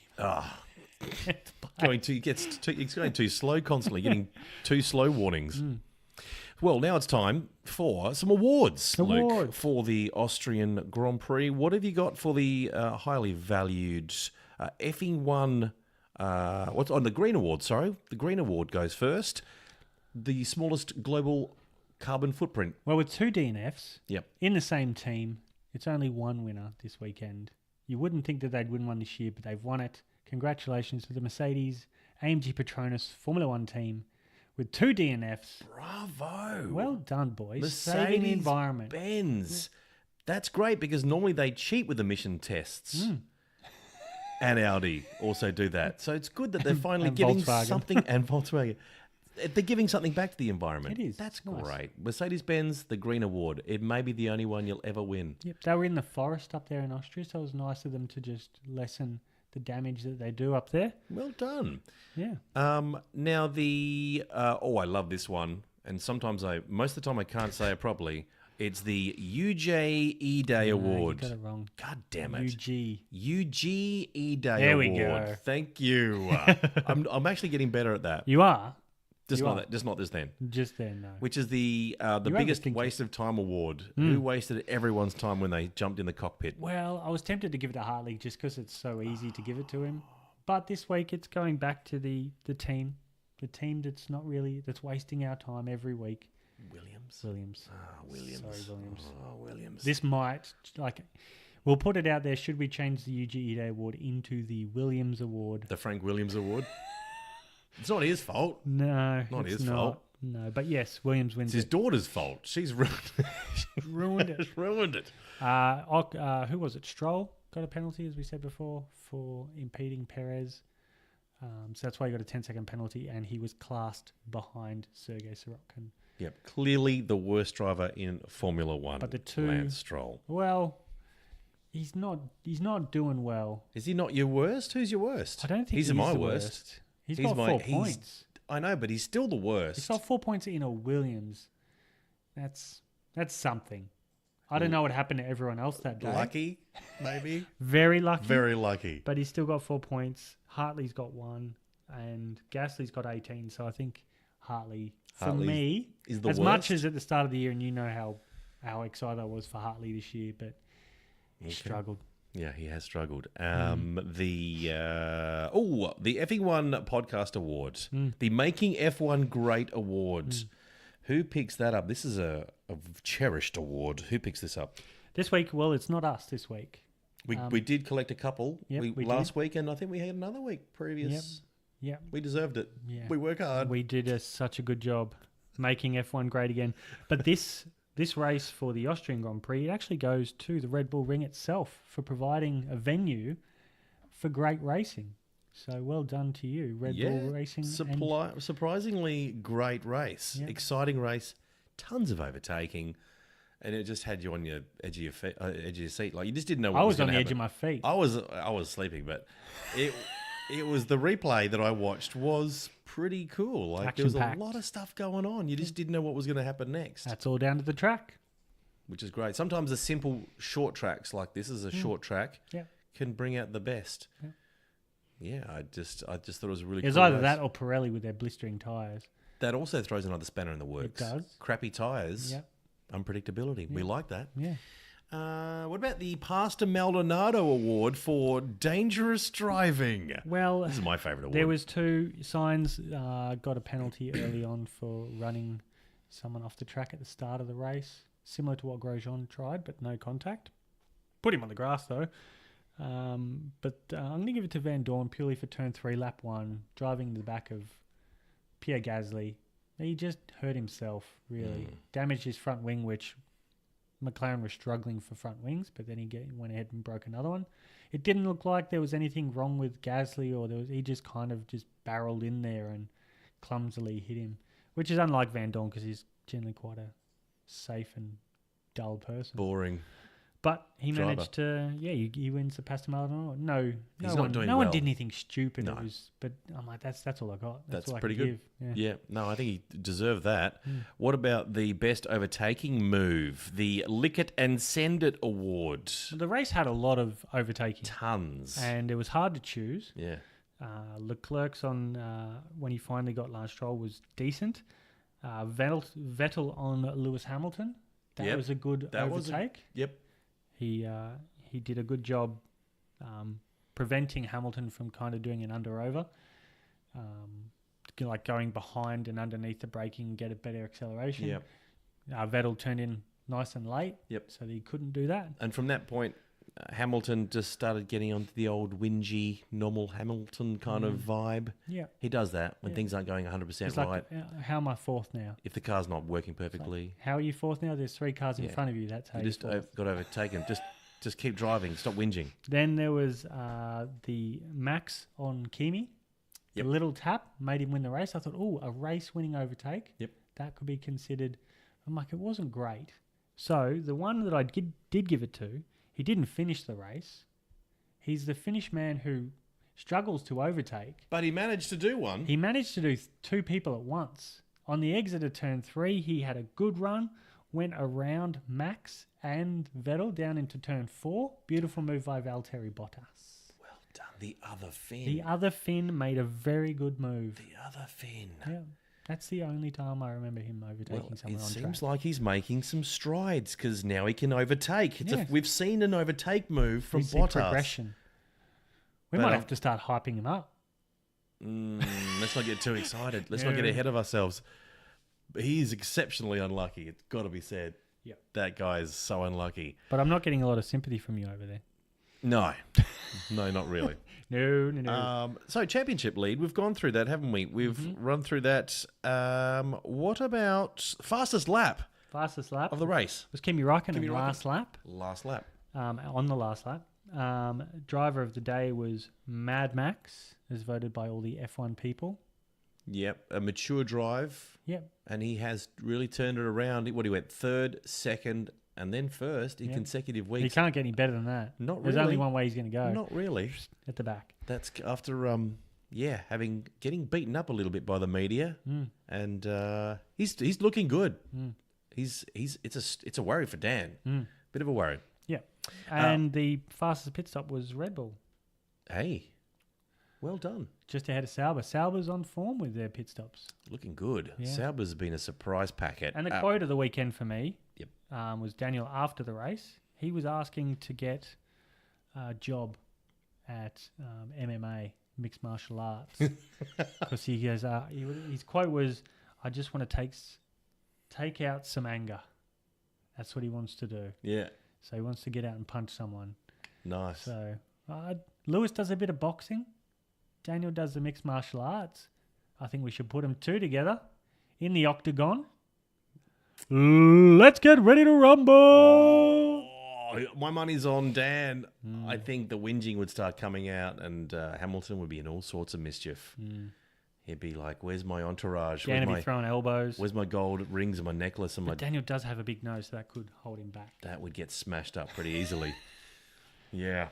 He's going too slow constantly, getting too slow warnings. Well, now it's time for some awards, Luke, for the Austrian Grand Prix. What have you got for the highly valued Effing One? What's on the Green Award? Sorry, the Green Award goes first. The smallest global carbon footprint. Well, with 2 DNFs in the same team, it's only one winner this weekend. You wouldn't think that they'd win one this year, but they've won it. Congratulations to the Mercedes AMG Petronas Formula One team with 2 DNFs. Bravo. Well done, boys. Mercedes Saving the environment. Benz. That's great because normally they cheat with emission tests. And Audi also do that. So it's good that they're finally giving something, and Volkswagen. They're giving something back to the environment. It is. That's nice. great. Mercedes-Benz, the Green Award. It may be the only one you'll ever win. Yep, they were in the forest up there in Austria, so it was nice of them to just lessen the damage that they do up there. Well done. Yeah. Now the I love this one, and sometimes most of the time I can't say it properly. It's the UJ Day Award. You got it wrong. God damn it. UG Day there Award. We go. Thank you. I'm actually getting better at that. You are. Just not this then. Just then, no. Which is the biggest waste of time award. Who wasted everyone's time when they jumped in the cockpit? Well, I was tempted to give it to Hartley just because it's so easy to give it to him. But this week it's going back to the team. The team that's wasting our time every week. Williams. Williams. Sorry, Williams. Williams. This might, we'll put it out there. Should we change the UGE Day Award into the Williams Award? The Frank Williams Award? It's not his fault. No. Not his fault. No, but yes, Williams wins. It's his daughter's fault. She's ruined it. Ruined it. Who was it? Stroll got a penalty, as we said before, for impeding Perez. So that's why he got a 10-second penalty, and he was classed behind Sergei Sorokin. Yep, clearly the worst driver in Formula One. But the two, Lance Stroll. Well, he's not doing well. Is he not your worst? Who's your worst? I don't think he's my the worst. He's got 4 points. I know, but he's still the worst. He's got 4 points in a Williams. That's something. I don't know what happened to everyone else that day. Lucky, maybe. Very lucky. Very lucky. But he's still got 4 points. Hartley's got 1, and Gasly's got 18. So I think Hartley, for me, is the as worst. much as at the start of the year, and you know how excited I was for Hartley this year, but he struggled. Yeah, he has struggled. The Effing One Podcast Award, the Making F1 Great Awards. Who picks that up? This is a cherished award. Who picks this up? This week, well, it's not us this week. We did collect a couple last week, and I think we had another week previous. Yep. We deserved it. Yeah. We work hard. We did such a good job making F1 great again. But this race for the Austrian Grand Prix, it actually goes to the Red Bull Ring itself for providing a venue for great racing. So well done to you, Red Bull Racing. Surprisingly great race. Yep. Exciting race. Tons of overtaking. And it just had you on your edge of your seat. Like you just didn't know what was going to happen. I was on the edge of my feet. I was sleeping, but it was the replay that I watched was pretty cool. Like there was a lot of stuff going on. You just didn't know what was going to happen next. That's all down to the track. Which is great. Sometimes the simple short tracks like this is a short track can bring out the best. Yeah. Yeah, I just thought it was a really cool. It's either that or Pirelli with their blistering tyres. That also throws another spanner in the works. It does. Crappy tyres. Yep. Unpredictability. Yep. We like that. Yeah. What about the Pastor Maldonado Award for dangerous driving? Well, this is my favourite award. There was 2 signs. Got a penalty early on for running someone off the track at the start of the race, similar to what Grosjean tried, but no contact. Put him on the grass though. But I'm going to give it to Van Dorn purely for turn 3, lap 1, driving the back of Pierre Gasly. He just hurt himself, really. Damaged his front wing, which McLaren was struggling for front wings, but then he went ahead and broke another one. It didn't look like there was anything wrong with Gasly, or he just kind of just barreled in there and clumsily hit him, which is unlike Van Dorn because he's generally quite a safe and dull person. Boring. But he managed to, he wins the Pastor Maldonado. No one did anything stupid. No. But I'm like, that's all I got. That's all I pretty can good. Give. Yeah, no, I think he deserved that. What about the best overtaking move? The Lick It and Send It Award. The race had a lot of overtaking. Tons. And it was hard to choose. Yeah. Leclerc's on, when he finally got Lance Stroll, was decent. Vettel on Lewis Hamilton. That was a good overtake. Yep. He did a good job preventing Hamilton from kind of doing an under-over, like going behind and underneath the braking and get a better acceleration. Yep. Vettel turned in nice and late, so he couldn't do that. And from that point, Hamilton just started getting onto the old whingy, normal Hamilton kind of vibe. Yeah. He does that when things aren't going 100% It's right. like, how am I fourth now? If the car's not working perfectly. How are you fourth now? There's 3 cars in front of you. That's how you you're just fourth. got overtaken. Just keep driving. Stop whinging. Then there was the Max on Kimi. Yep. The little tap made him win the race. I thought, a race-winning overtake. Yep. That could be considered. I'm like, it wasn't great. So the one that I did give it to, he didn't finish the race. He's the Finnish man who struggles to overtake. But he managed to do one. He managed to do 2 people at once. On the exit of turn 3, he had a good run, went around Max and Vettel down into turn 4. Beautiful move by Valtteri Bottas. Well done. The other Finn. The other Finn made a very good move. The other Finn. Yeah. That's the only time I remember him overtaking someone on track. It seems like he's making some strides because now he can overtake. We've seen an overtake move from Bottas. Progression. We might have to start hyping him up. Let's not get too excited. Let's not get ahead of ourselves. But he is exceptionally unlucky. It's got to be said. Yeah. That guy is so unlucky. But I'm not getting a lot of sympathy from you over there. No. No, not really. No. So championship lead, we've gone through that, haven't we? We've run through that. What about fastest lap? Fastest lap of the race was Kimi Räikkönen. Last lap. Last lap. On the last lap. Driver of the day was Mad Max, as voted by all the F1 people. Yep, a mature drive. Yep. And he has really turned it around. He went third, second, and then first in consecutive weeks. He can't get any better than that. Not really. There's only one way he's going to go. Not really. At the back. That's after getting beaten up a little bit by the media, and he's looking good. It's a worry for Dan. Bit of a worry. Yeah. And the fastest pit stop was Red Bull. Hey, well done. Just ahead of Sauber. Sauber's on form with their pit stops. Looking good. Yeah. Sauber's been a surprise packet. And the quote of the weekend for me was Daniel after the race. He was asking to get a job at MMA, mixed martial arts, because he goes. His quote was, "I just want to take out some anger." That's what he wants to do. Yeah. So he wants to get out and punch someone. Nice. So Lewis does a bit of boxing. Daniel does the mixed martial arts. I think we should put them 2 together in the octagon. Let's get ready to rumble. Oh, my money's on Dan. I think the whinging would start coming out, and Hamilton would be in all sorts of mischief. He'd be like, "Where's my entourage? Dan would be throwing elbows. Where's my gold rings and my necklace?" And Daniel does have a big nose, so that could hold him back. That would get smashed up pretty easily. Yeah.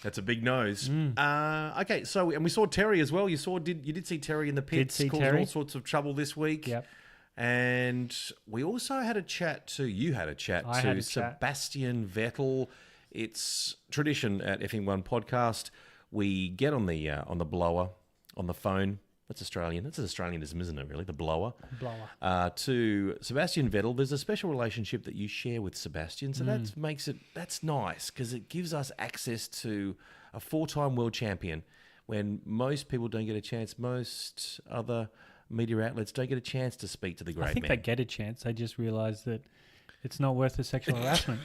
That's a big nose. Okay, so and we saw Terry as well. You did see Terry in the pits, causing all sorts of trouble this week. Yep. And we also had a chat to Sebastian Vettel. It's tradition at Effing One Podcast. We get on the blower on the phone. That's Australian. That's an Australianism, isn't it? Really, the blower. To Sebastian Vettel. There's a special relationship that you share with Sebastian, so that's nice because it gives us access to a 4-time world champion when most people don't get a chance. Most other media outlets don't get a chance to speak to the great man. I think they get a chance. They just realise that it's not worth the sexual harassment.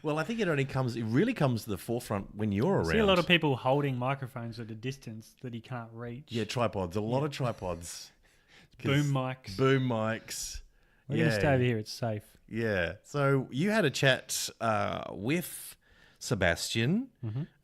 Well, I think it really comes to the forefront when you're around. I see a lot of people holding microphones at a distance that he can't reach. Yeah, tripods. A lot of tripods. Boom mics. Boom mics. We're going to stay over here. It's safe. Yeah. So you had a chat with Sebastian,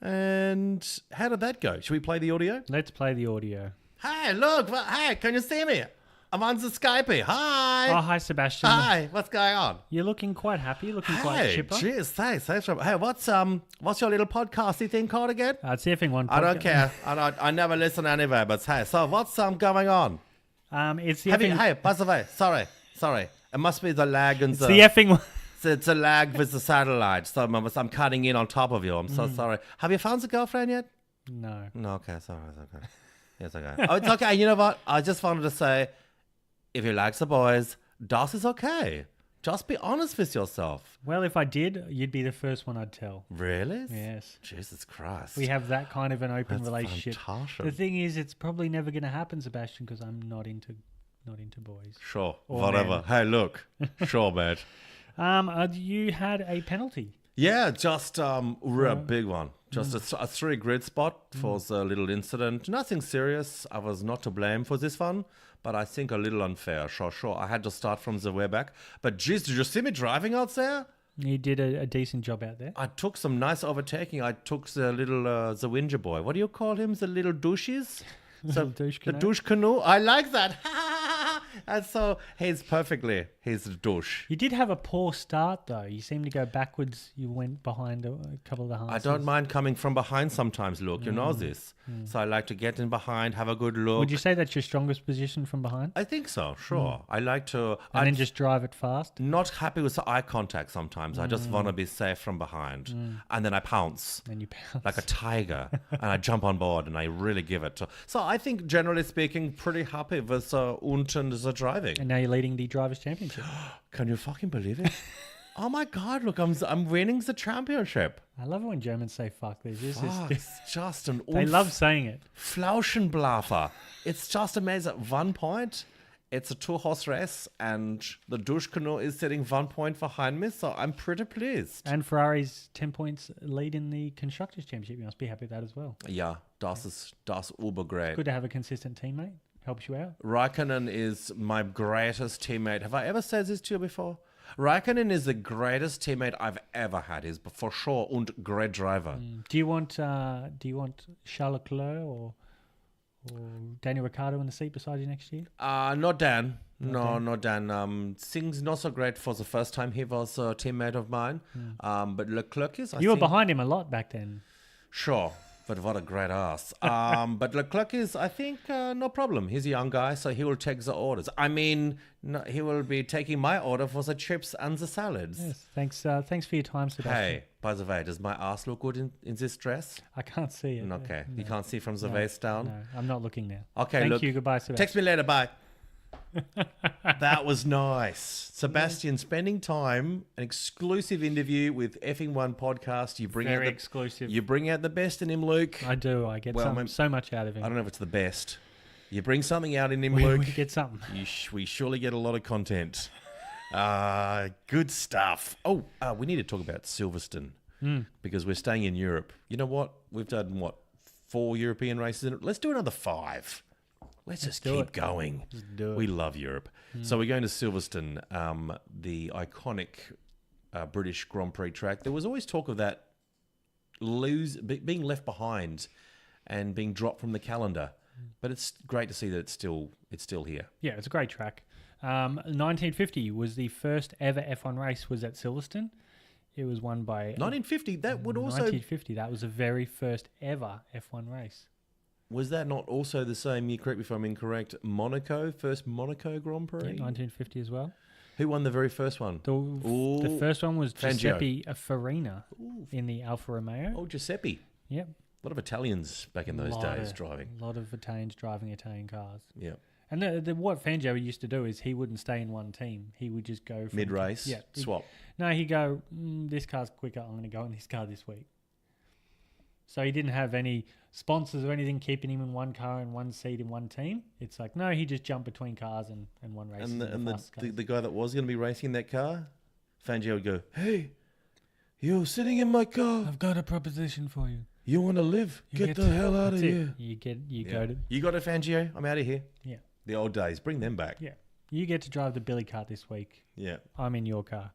and how did that go? Should we play the audio? Let's play the audio. Hey, look. Hey, can you see me? I'm on the Skype. Hi. Oh, hi, Sebastian. Hi. What's going on? You're looking quite happy, looking quite Hey, chipper. cheers. Thanks. Hey, what's your little podcasty thing called again? It's the Effing One Podcast. I don't care. I never listen anyway. But hey, so what's going on? It's the Effing... Hey, by the way, sorry. It must be the lag and It's the Effing One... It's a lag with the satellite. So I'm cutting in on top of you. I'm so sorry. Have you found a girlfriend yet? No. No, okay, sorry. It's okay. It's okay. Oh, it's okay. You know what? I just wanted to say, if you like the boys, das is okay. Just be honest with yourself. Well, if I did, you'd be the first one I'd tell. Really? Yes. Jesus Christ. We have that kind of an open That's relationship. fantastic. The thing is, it's probably never going to happen, Sebastian, because I'm not into boys. Sure. Or Whatever. men. Hey, look. Sure, mate. You had a penalty. Yeah, just a big one. Just a 3 grid spot for the little incident. Nothing serious. I was not to blame for this one, but I think a little unfair. Sure. I had to start from the way back. But geez, did you see me driving out there? You did a decent job out there. I took some nice overtaking. I took the little, the Winger boy. What do you call him? The little douches? Douche The canoe. douche canoe. I like that. And so he's a douche. You did have a poor start, though. You seemed to go backwards. You went behind a couple of the I harnesses. don't mind coming from behind sometimes, look. You know this. So I like to get in behind, have a good look. Would you say that's your strongest position from behind? I think so, sure. I like to... And then just drive it fast? not happy with the eye contact sometimes. I just want to be safe from behind. And then I pounce And you pounce. like a tiger and I jump on board and I really give it. So I think, generally speaking, pretty happy with Unten the driving. And now you're leading the Drivers' Championship. Can you fucking believe it? Oh my God, look, I'm winning the championship. I love it when Germans say fuck. This is Fuck, it's just an they love saying it. Flauschenblafer. It's just amazing. 1 point. It's a 2-horse race, and the douche canoe is sitting 1 point behind me, so I'm pretty pleased. And Ferrari's 10 points lead in the Constructors' Championship. You must be happy with that as well. Yeah, das uber great. Good to have a consistent teammate. Helps you out. Raikkonen is my greatest teammate. Have I ever said this to you before? Raikkonen is the greatest teammate I've ever had. He's for sure and great driver. Do you want Charles Leclerc or Daniel Ricciardo in the seat beside you next year? Not Dan. Not Dan. Things not so great for the first time he was a teammate of mine. But Leclerc is. You were behind him a lot back then. Sure, but what a great ass. But Leclerc is, I think, no problem. He's a young guy, so he will take the orders. I mean, no, he will be taking my order for the chips and the salads. Yes. Thanks for your time, Sebastian. Hey, by the way, does my ass look good in this dress? I can't see it. Okay, No. you can't see from the waist down? No, I'm not looking now. Okay, Thank look. you. Goodbye, Sebastian. Text me later, bye. That was nice. Sebastian spending time, an exclusive interview with Effing One Podcast. You bring Very out exclusive. You bring out the best in him, Luke. I do. I get so much out of him. I don't know if it's the best. You bring something out in him, we Luke. get something. We surely get a lot of content. Good stuff. Oh, we need to talk about Silverstone because we're staying in Europe. You know what? We've done, 4 European races? Let's do another 5. Let's just keep going. Just do it. We love Europe. So we're going to Silverstone, the iconic British Grand Prix track. There was always talk of that being left behind and being dropped from the calendar. But it's great to see that it's still here. Yeah, it's a great track. 1950 was the first ever F1 race was at Silverstone. It was won by 1950. That would also 1950. That was the very first ever F1 race. Was that not also the same year? Correct me if I'm incorrect. First Monaco Grand Prix. Yeah, 1950 as well. Who won the very first one? The first one was Fangio. Giuseppe Farina in the Alfa Romeo. Oh, Giuseppe. Yep. A lot of Italians back in those days driving. A lot of Italians driving Italian cars. Yeah. And what Fangio used to do is he wouldn't stay in one team. He would just go from Mid-race, swap. No, he'd go, this car's quicker. I'm going to go in this car this week. So he didn't have any sponsors or anything keeping him in one car and one seat in one team. It's like, no, he just jumped between cars and one race. And the guy that was going to be racing that car, Fangio would go, "Hey, you're sitting in my car. I've got a proposition for you. You want to live? Get the hell out of here." You go to... You got a Fangio? I'm out of here. Yeah. The old days. Bring them back. Yeah. You get to drive the Billy cart this week. Yeah. I'm in your car.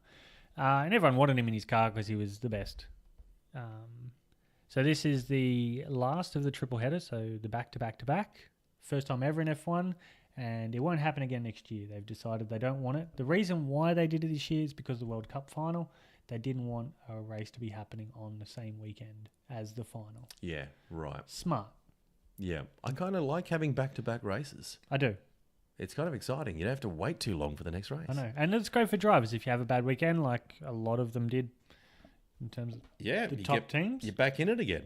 And everyone wanted him in his car because he was the best. So this is the last of the triple header, so the back-to-back-to-back. First time ever in F1, and it won't happen again next year. They've decided they don't want it. The reason why they did it this year is because of the World Cup final. They didn't want a race to be happening on the same weekend as the final. Yeah, right. Smart. Yeah. I kind of like having back-to-back races. I do. It's kind of exciting. You don't have to wait too long for the next race. I know. And it's great for drivers if you have a bad weekend, like a lot of them did in terms of the top teams. You're back in it again.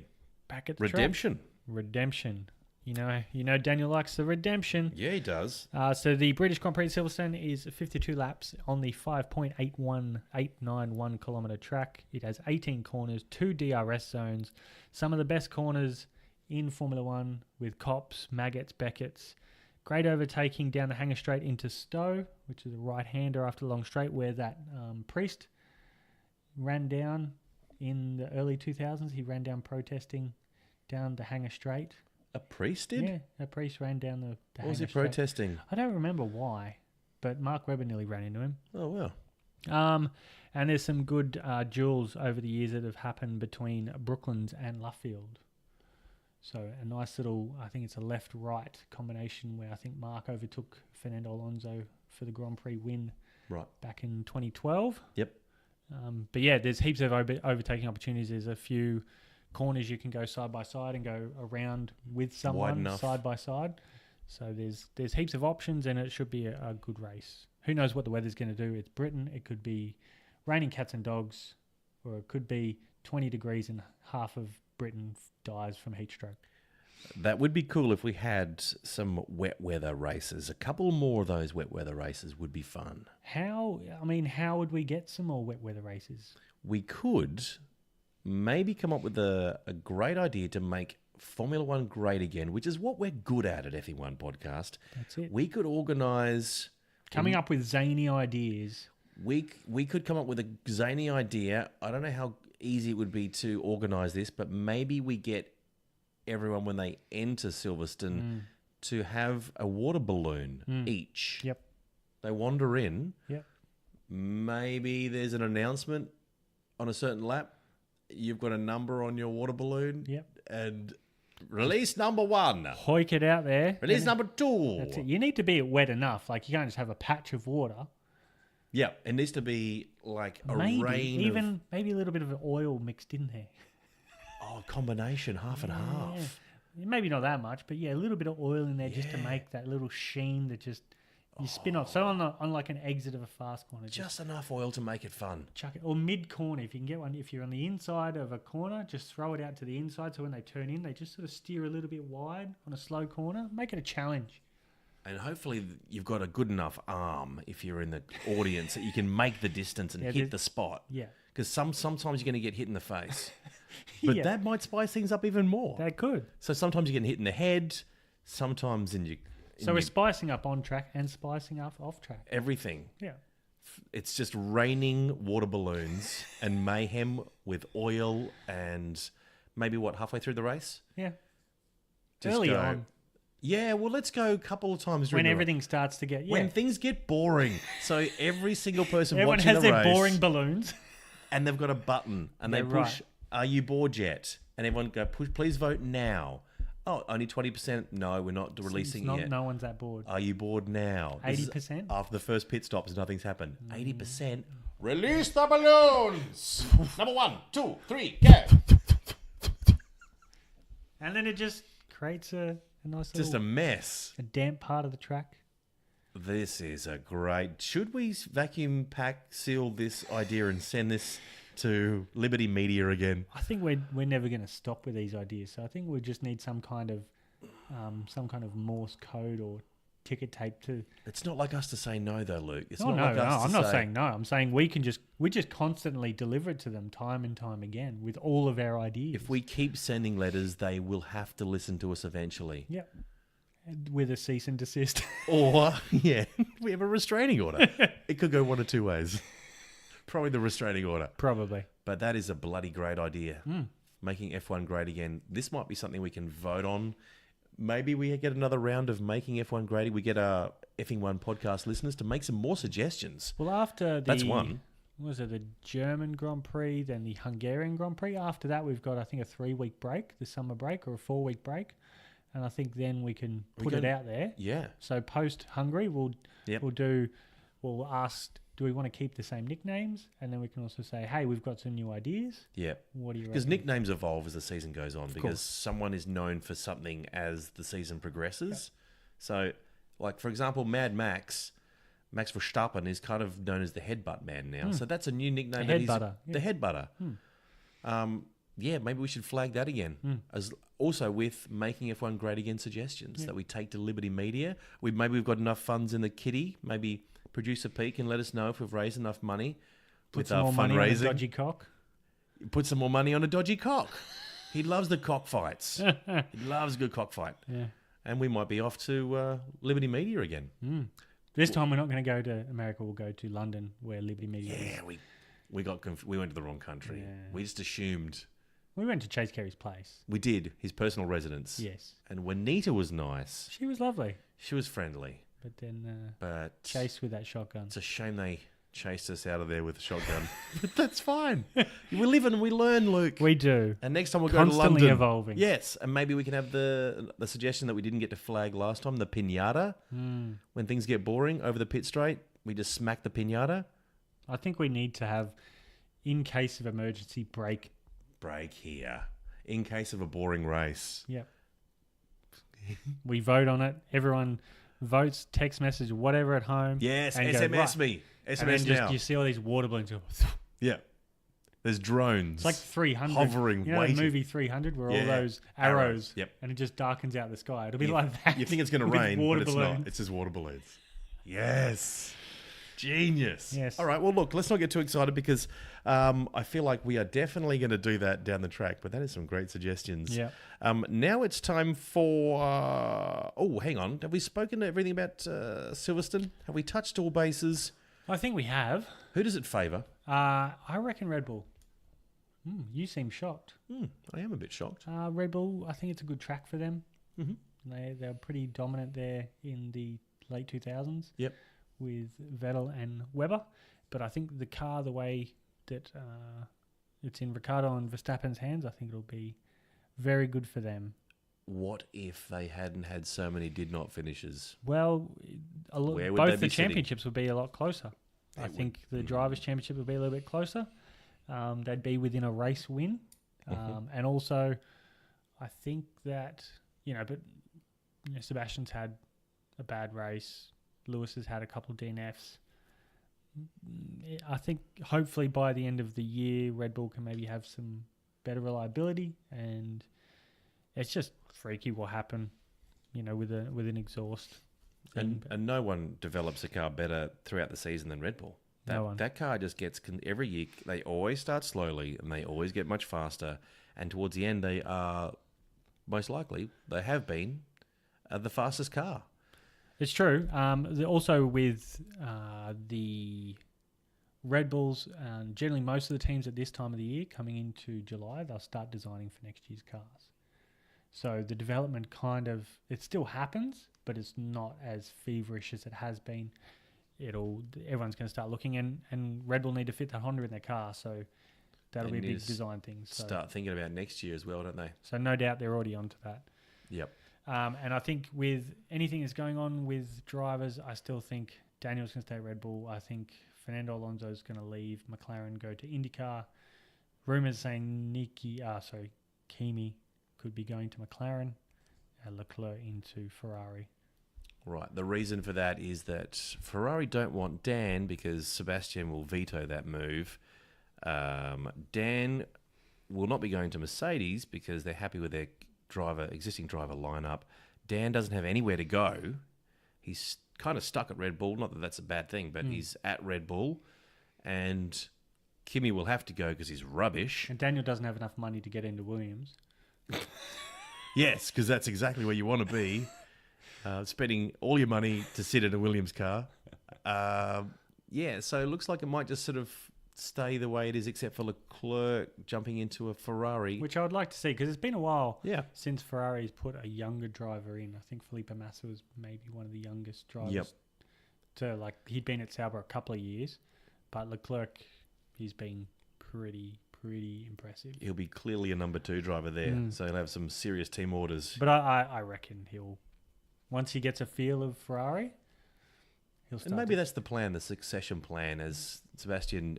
Back at the Redemption. track. Redemption. You know, Daniel likes the redemption. Yeah, he does. So the British Grand Prix at Silverstone is 52 laps on the 5.891 kilometre track. It has 18 corners, 2 DRS zones, some of the best corners in Formula One with Copse, Maggots, Beckett's. Great overtaking down the Hanger Straight into Stowe, which is a right-hander after the long straight, where that Priest ran down in the early 2000s. He ran down protesting down the Hanger Straight. A priest did? Yeah, a priest ran down the What was he Hanger Straight. protesting? I don't remember why, but Mark Webber nearly ran into him. Oh, wow. And there's some good duels over the years that have happened between Brooklands and Luffield. So a nice little, I think it's a left-right combination where I think Mark overtook Fernando Alonso for the Grand Prix win back in 2012. Yep. But yeah, there's heaps of overtaking opportunities. There's a few corners you can go side by side and go around with someone side by side. So there's heaps of options, and it should be a good race. Who knows what the weather's going to do? It's Britain. It could be raining cats and dogs, or it could be 20 degrees and half of Britain dies from heat stroke. That would be cool if we had some wet weather races. A couple more of those wet weather races would be fun. How would we get some more wet weather races? We could maybe come up with a great idea to make Formula One great again, which is what we're good at Effing One Podcast. That's it. We could organise... Coming up with zany ideas. We could come up with a zany idea. I don't know how easy it would be to organise this, but maybe we get everyone when they enter Silverstone to have a water balloon each. Yep. They wander in. Yep. Maybe there's an announcement on a certain lap. You've got a number on your water balloon. Yep. And release number 1. Hoik it out there. Release number 2. That's it. You need to be wet enough. Like, you can't just have a patch of water. Yeah, it needs to be like a maybe, rain even maybe a little bit of oil mixed in there. Oh, combination, half and half. Maybe not that much, but yeah, a little bit of oil in there just to make that little sheen that just you spin off. So on like an exit of a fast corner, Just enough oil to make it fun. chuck it, or mid corner if you can get one. If you're on the inside of a corner, just throw it out to the inside. So when they turn in, they just sort of steer a little bit wide on a slow corner. Make it a challenge. And hopefully you've got a good enough arm if you're in the audience that you can make the distance and hit the spot. Yeah. Because sometimes you're going to get hit in the face. But that might spice things up even more. That could. So sometimes you're getting hit in the head, sometimes in your... So we're spicing up on track and spicing up off track. Everything. Yeah. It's just raining water balloons and mayhem with oil and maybe halfway through the race? Yeah. Just early go, on. Yeah, well, let's go a couple of times during When the everything starts to get... Yeah. When things get boring. So every single person Everyone watching has the their race... boring balloons. And they've got a button and they push, Are you bored yet? And everyone go, please vote now. Oh, only 20%? No, we're not releasing it yet. No one's that bored. Are you bored now? 80%? After the first pit stops, nothing's happened. 80%? Release the balloons! Number 1, 2, 3, go! And then it just creates a nice little... Just a mess. A damp part of the track. This is a great... Should we vacuum pack seal this idea and send this to Liberty Media again? I think we're never going to stop with these ideas. So I think we just need some kind of Morse code or ticker tape to... It's not like us to say no, though, Luke. It's no, not like us I'm to not say... saying no. I'm saying we just constantly deliver it to them time and time again with all of our ideas. If we keep sending letters, they will have to listen to us eventually. Yep. With a cease and desist. Or, we have a restraining order. It could go one of two ways. Probably the restraining order. Probably. But that is a bloody great idea. Making F1 great again. This might be something we can vote on. maybe we get another round of making F1 great. We get our Effing One podcast listeners to make some more suggestions. Well, after That's one. Was it the German Grand Prix, then the Hungarian Grand Prix? After that, we've got, I think, a 3-week break, the summer break, or a 4-week break. And I think then we can put it out there. Yeah. So post-Hungary, we'll ask, do we want to keep the same nicknames? And then we can also say, hey, we've got some new ideas. Yeah. What do you reckon? Because nicknames evolve as the season goes on, because course. someone is known for something as the season progresses. Yeah. So, like, for example, Mad Max Verstappen is kind of known as the headbutt man now. So that's a new nickname. The headbutter. Yeah, maybe we should flag that again. As also with making F1 great again suggestions that we take to Liberty Media. Maybe we've got enough funds in the kitty. Maybe producer Pete can let us know if we've raised enough money with our fundraising. Money on a dodgy cock. Put some more money on a dodgy cock. He loves the cockfights. He loves a good cockfight. Yeah. And we might be off to Liberty Media again. This time we're not going to go to America. We'll go to London, where Liberty Media is. Yeah, we went to the wrong country. Yeah. We just assumed. We went to Chase Carey's place. We did, his personal residence. Yes. And Juanita was nice. She was lovely. She was friendly. But then Chase with that shotgun. It's a shame they chased us out of there with a shotgun. But that's fine. We live and we learn, Luke. We do. And next time we'll go to London. Constantly evolving. Yes. And maybe we can have the suggestion that we didn't get to flag last time, the piñata. When things get boring over the pit straight, we just smack the piñata. I think we need to have, in case of emergency, break here. In case of a boring race. Yep. We vote on it. Everyone votes, text message, whatever at home. Yes, SMS me. SMS now. You see all these water balloons go. Yeah. There's drones. It's like 300. Hovering, waiting. The movie 300 where all those arrows. Yep. And it just darkens out the sky. It'll be like that. You think it's going to rain, but it's not. It's just water balloons. Yes. Genius. Yes. All right. Well, look, let's not get too excited because I feel like we are definitely going to do that down the track. But that is some great suggestions. Yeah. Now it's time for... hang on. Have we spoken to everything about Silverstone? Have we touched all bases? I think we have. Who does it favour? I reckon Red Bull. You seem shocked. I am a bit shocked. Red Bull, I think it's a good track for them. They're pretty dominant there in the late 2000s. Yep. With Vettel and Webber. But I think the car, the way that it's in Ricciardo and Verstappen's hands, I think it'll be very good for them. What if they hadn't had so many did not finishes? Well, both the championships would be a lot closer. I think the Drivers' Championship would be a little bit closer. They'd be within a race win. And also, I think that, Sebastian's had a bad race. Lewis has had a couple of DNFs. I think hopefully by the end of the year, Red Bull can maybe have some better reliability, and it's just freaky what happened, with an exhaust. And no one develops a car better throughout the season than Red Bull. That car just gets every year. They always start slowly and they always get much faster. And towards the end, they are most likely they have been the fastest car. It's true. Also with the Red Bulls, generally most of the teams at this time of the year, coming into July, they'll start designing for next year's cars. So the development it still happens, but it's not as feverish as it has been. Everyone's going to start looking, and Red Bull need to fit that Honda in their car, so that'll be a big design thing. So. Start thinking about next year as well, don't they? So no doubt they're already onto that. Yep. And I think with anything that's going on with drivers, I still think Daniel's going to stay at Red Bull. I think Fernando Alonso's going to leave McLaren, go to IndyCar. Rumours saying Kimi could be going to McLaren, and Leclerc into Ferrari. Right. The reason for that is that Ferrari don't want Dan because Sebastian will veto that move. Dan will not be going to Mercedes because they're happy with their existing driver lineup. Dan doesn't have anywhere to go. He's kind of stuck at Red Bull. Not that that's a bad thing, but he's at Red Bull. And Kimi will have to go because he's rubbish. And Daniel doesn't have enough money to get into Williams. Yes, because that's exactly where you want to be. Spending all your money to sit in a Williams car. So it looks like it might just sort of stay the way it is, except for Leclerc jumping into a Ferrari. Which I would like to see, because it's been a while Yeah. since Ferrari's put a younger driver in. I think Felipe Massa was maybe one of the youngest drivers. Yep. So, like, he'd been at Sauber a couple of years, but Leclerc, he's been pretty impressive. He'll be clearly a number 2 driver there, so he'll have some serious team orders. But I reckon he'll, once he gets a feel of Ferrari, he'll start. And maybe that's the plan, the succession plan. As Sebastian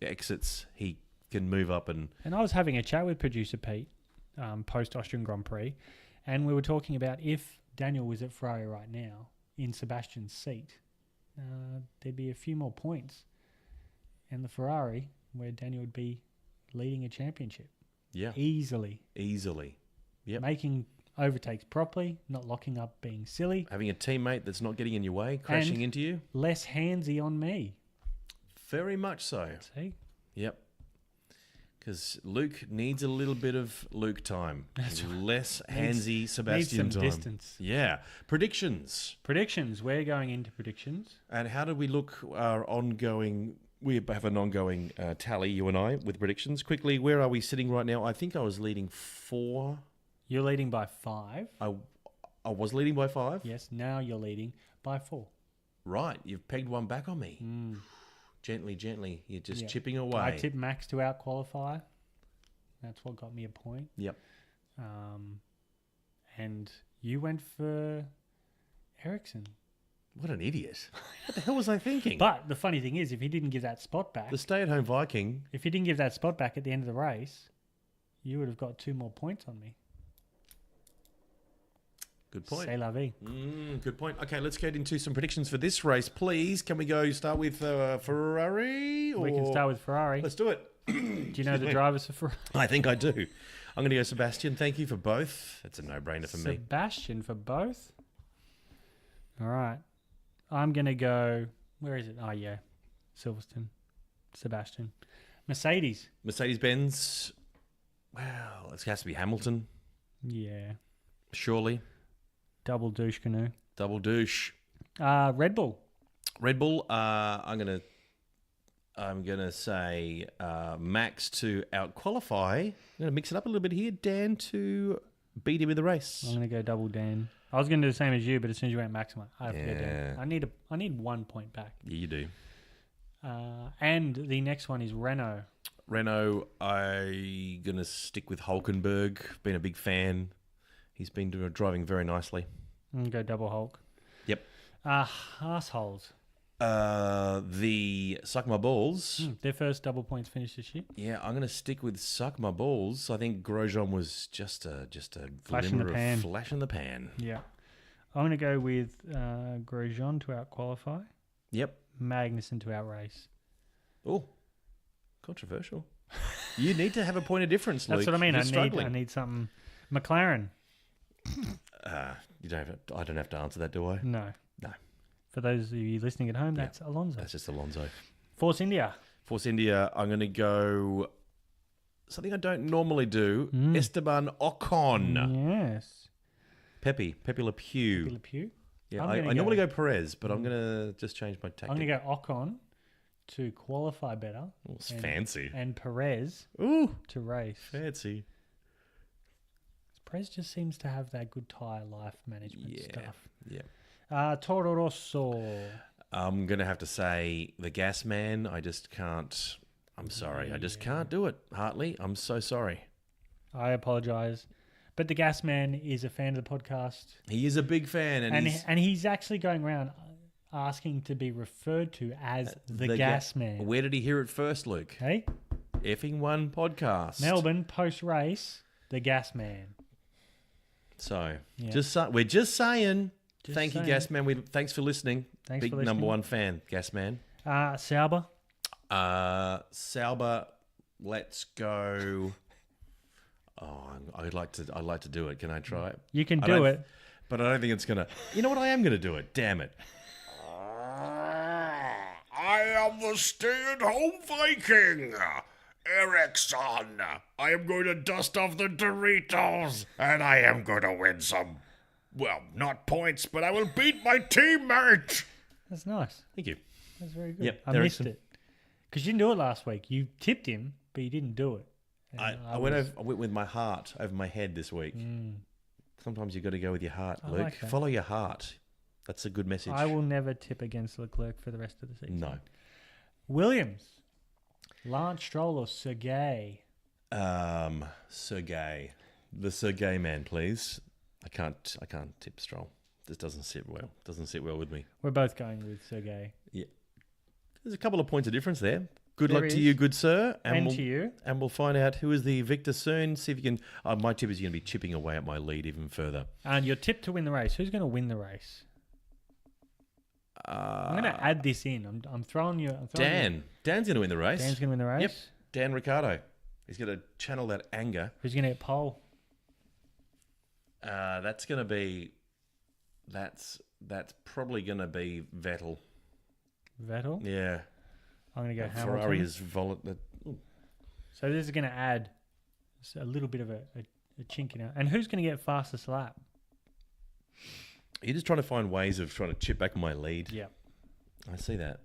exits, he can move up and... And I was having a chat with producer Pete post Austrian Grand Prix, and we were talking about if Daniel was at Ferrari right now in Sebastian's seat, there'd be a few more points. And the Ferrari, where Daniel would be leading a championship. Yeah. Easily. Yep. Making overtakes properly, not locking up being silly. Having a teammate that's not getting in your way, crashing And into you. less handsy on me. Very much so. See? Yep. Because Luke needs a little bit of Luke time. That's right. Less handsy Sebastian Needs some time. distance. Yeah. Predictions. We're going into predictions. And how do we look our ongoing... We have an ongoing tally, you and I, with predictions. Quickly, where are we sitting right now? I think I was leading 4. You're leading by 5. I was leading by 5? Yes, now you're leading by 4. Right. You've pegged one back on me. Gently. You're just Yeah. chipping away. I tipped Max to out-qualify. That's what got me a point. Yep. And you went for Ericsson. What an idiot. What the hell was I thinking? But the funny thing is, if he didn't give that spot back, The stay-at-home Viking. at the end of the race, you would have got 2 more points on me. Good point. C'est la vie. Good point. Okay, let's get into some predictions for this race, please. Can we start with Ferrari? We can start with Ferrari. Let's do it. Do you know the drivers for Ferrari? I think I do. I'm going to go Sebastian. Thank you for both. It's a no-brainer for me. Sebastian for both. All right. I'm going to go... Where is it? Oh, yeah. Silverstone. Sebastian. Mercedes-Benz. Well, it has to be Hamilton, Yeah. surely. Double douche canoe. Double douche. Red Bull. Red Bull. I'm gonna say Max to out-qualify. I'm gonna mix it up a little bit here. Dan to beat him in the race. I'm going to go double Dan. I was going to do the same as you, but as soon as you went Max, I'm like, I have to go Yeah. Dan. I need 1 point back. Yeah, you do. And the next one is Renault. Renault, I'm going to stick with Hulkenberg. Been a big fan. He's been driving very nicely. I'm going to go double Hulk. Yep. Assholes. The Suck My Balls. Their first double points finish this year. Yeah, I'm going to stick with Suck My Balls. I think Grosjean was just a Flash in the glimmer pan. of flash in the pan. Yeah. I'm going to go with Grosjean to out-qualify. Yep. Magnussen to outrace. Oh, controversial. You need to have a point of difference, Luke. That's what I mean. You're I struggling. need something. McLaren. You don't have to, I don't have to answer that, do I? No. No. For those of you listening at home, that's Alonso. That's just Alonso. Force India. Force India, I'm going to go something I don't normally do. Esteban Ocon. Yes. Pepe Le Pew. Pepe Le Pew. Yeah, I'm I gonna normally go Perez, but I'm going to just change my tactic. I'm going to go Ocon to qualify better. Oh, it's fancy. And Perez Ooh, to race. fancy. Perez just seems to have that good tyre life management stuff. Yeah. Toro Rosso. I'm going to have to say the gas man. I just can't. I'm sorry. I just can't do it. Hartley, I'm so sorry. I apologise. But the gas man is a fan of the podcast. He is a big fan. And he's actually going around asking to be referred to as the gas man. Where did he hear it first, Luke? Hey? Effing One Podcast. Melbourne, post-race, the gas man. So, Yeah. we're just saying. Thank you, saying. Gas Man. Thanks for listening. Thanks Big for listening. number 1 fan, Gas Man. Sauber. Sauber, let's go. Oh, I'd like to do it. Can I try it? You can do it. But I don't think it's gonna. You know what? I am gonna do it. Damn it! I am the stay-at-home Viking, Ericsson. I am going to dust off the Doritos, and I am going to win some. Well, not points, but I will beat my teammate. That's nice. Thank you. That's very good. Yep, I there missed is it. Because you didn't do it last week. You tipped him, but you didn't do it. And I went with my heart over my head this week. Sometimes you've got to go with your heart, Luke. Like that. Follow your heart. That's a good message. I will never tip against Leclerc for the rest of the season. No. Williams, Lance Stroll or Sergey? Sergey. The Sergey man, please. I can't tip Stroll. This doesn't sit well. Doesn't sit well with me. We're both going with Sergey. Yeah. There's a couple of points of difference there. Good There luck to is. you, good sir. And to you. And we'll find out who is the victor soon. See if you can... my tip is you're going to be chipping away at my lead even further. And your tip to win the race. Who's going to win the race? I'm going to add this in. I'm throwing you... Dan. Dan's going to win the race. Dan's going to win the race? Yep. Dan Ricciardo. He's going to channel that anger. Who's going to get pole? That's going to be... That's probably going to be Vettel. Vettel? Yeah. I'm going to go Hamilton. Ferrari is So this is going to add a little bit of a chink in it. And who's going to get fastest lap? You're just trying to find ways of trying to chip back my lead. Yeah. I see that.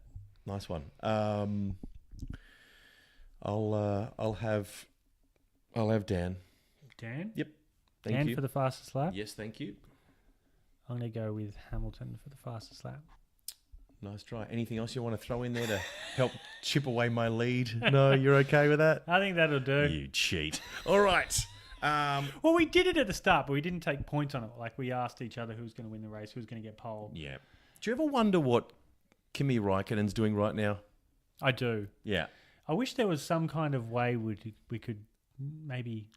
Nice one. I'll have Dan. Dan? Yep. Thank Dan you. for the fastest lap? Yes, thank you. I'm going to go with Hamilton for the fastest lap. Nice try. Anything else you want to throw in there to help chip away my lead? No, you're okay with that? I think that'll do. You cheat. All right. Well, we did it at the start, but we didn't take points on it. Like, we asked each other who's going to win the race, who's going to get pole. Yeah. Do you ever wonder what Kimi Räikkönen's doing right now? I do. Yeah. I wish there was some kind of way we could maybe,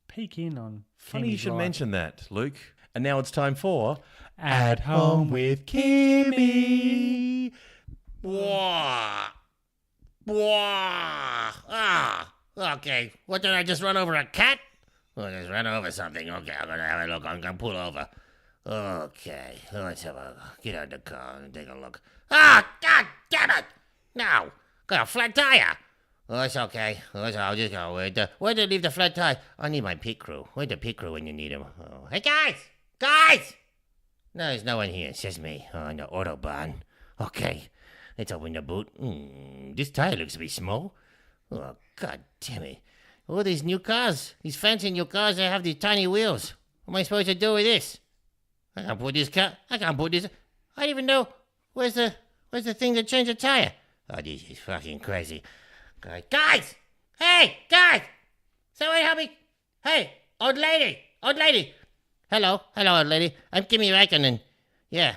peek in on Funny Kimi's you should life. mention that, Luke. And now it's time for... At Home with Kimi. Wah. Wah. Ah. Okay. What, did I just run over a cat? Oh, I just ran over something. Okay, I'm going to have a look. I'm going to pull over. Okay. Let's have a get out of the car and take a look. Ah, God damn it. No. Got a flat tire. Oh, it's okay. I'll just go. Where did I leave the flat tire? I need my pit crew. Where's the pit crew when you need them? Oh. Hey, guys! Guys! No, there's no one here. It's just me on the Autobahn. Okay. Let's open the boot. This tire looks a bit small. Oh, God damn it. All these new cars, these fancy new cars, they have these tiny wheels. What am I supposed to do with this? I can't put this. I don't even know. Where's the thing to change the tire? Oh, this is fucking crazy. Guys! Hey, guys! Someone help me! Hey, old lady! Hello, old lady. I'm Kimi Räikkönen. Yeah,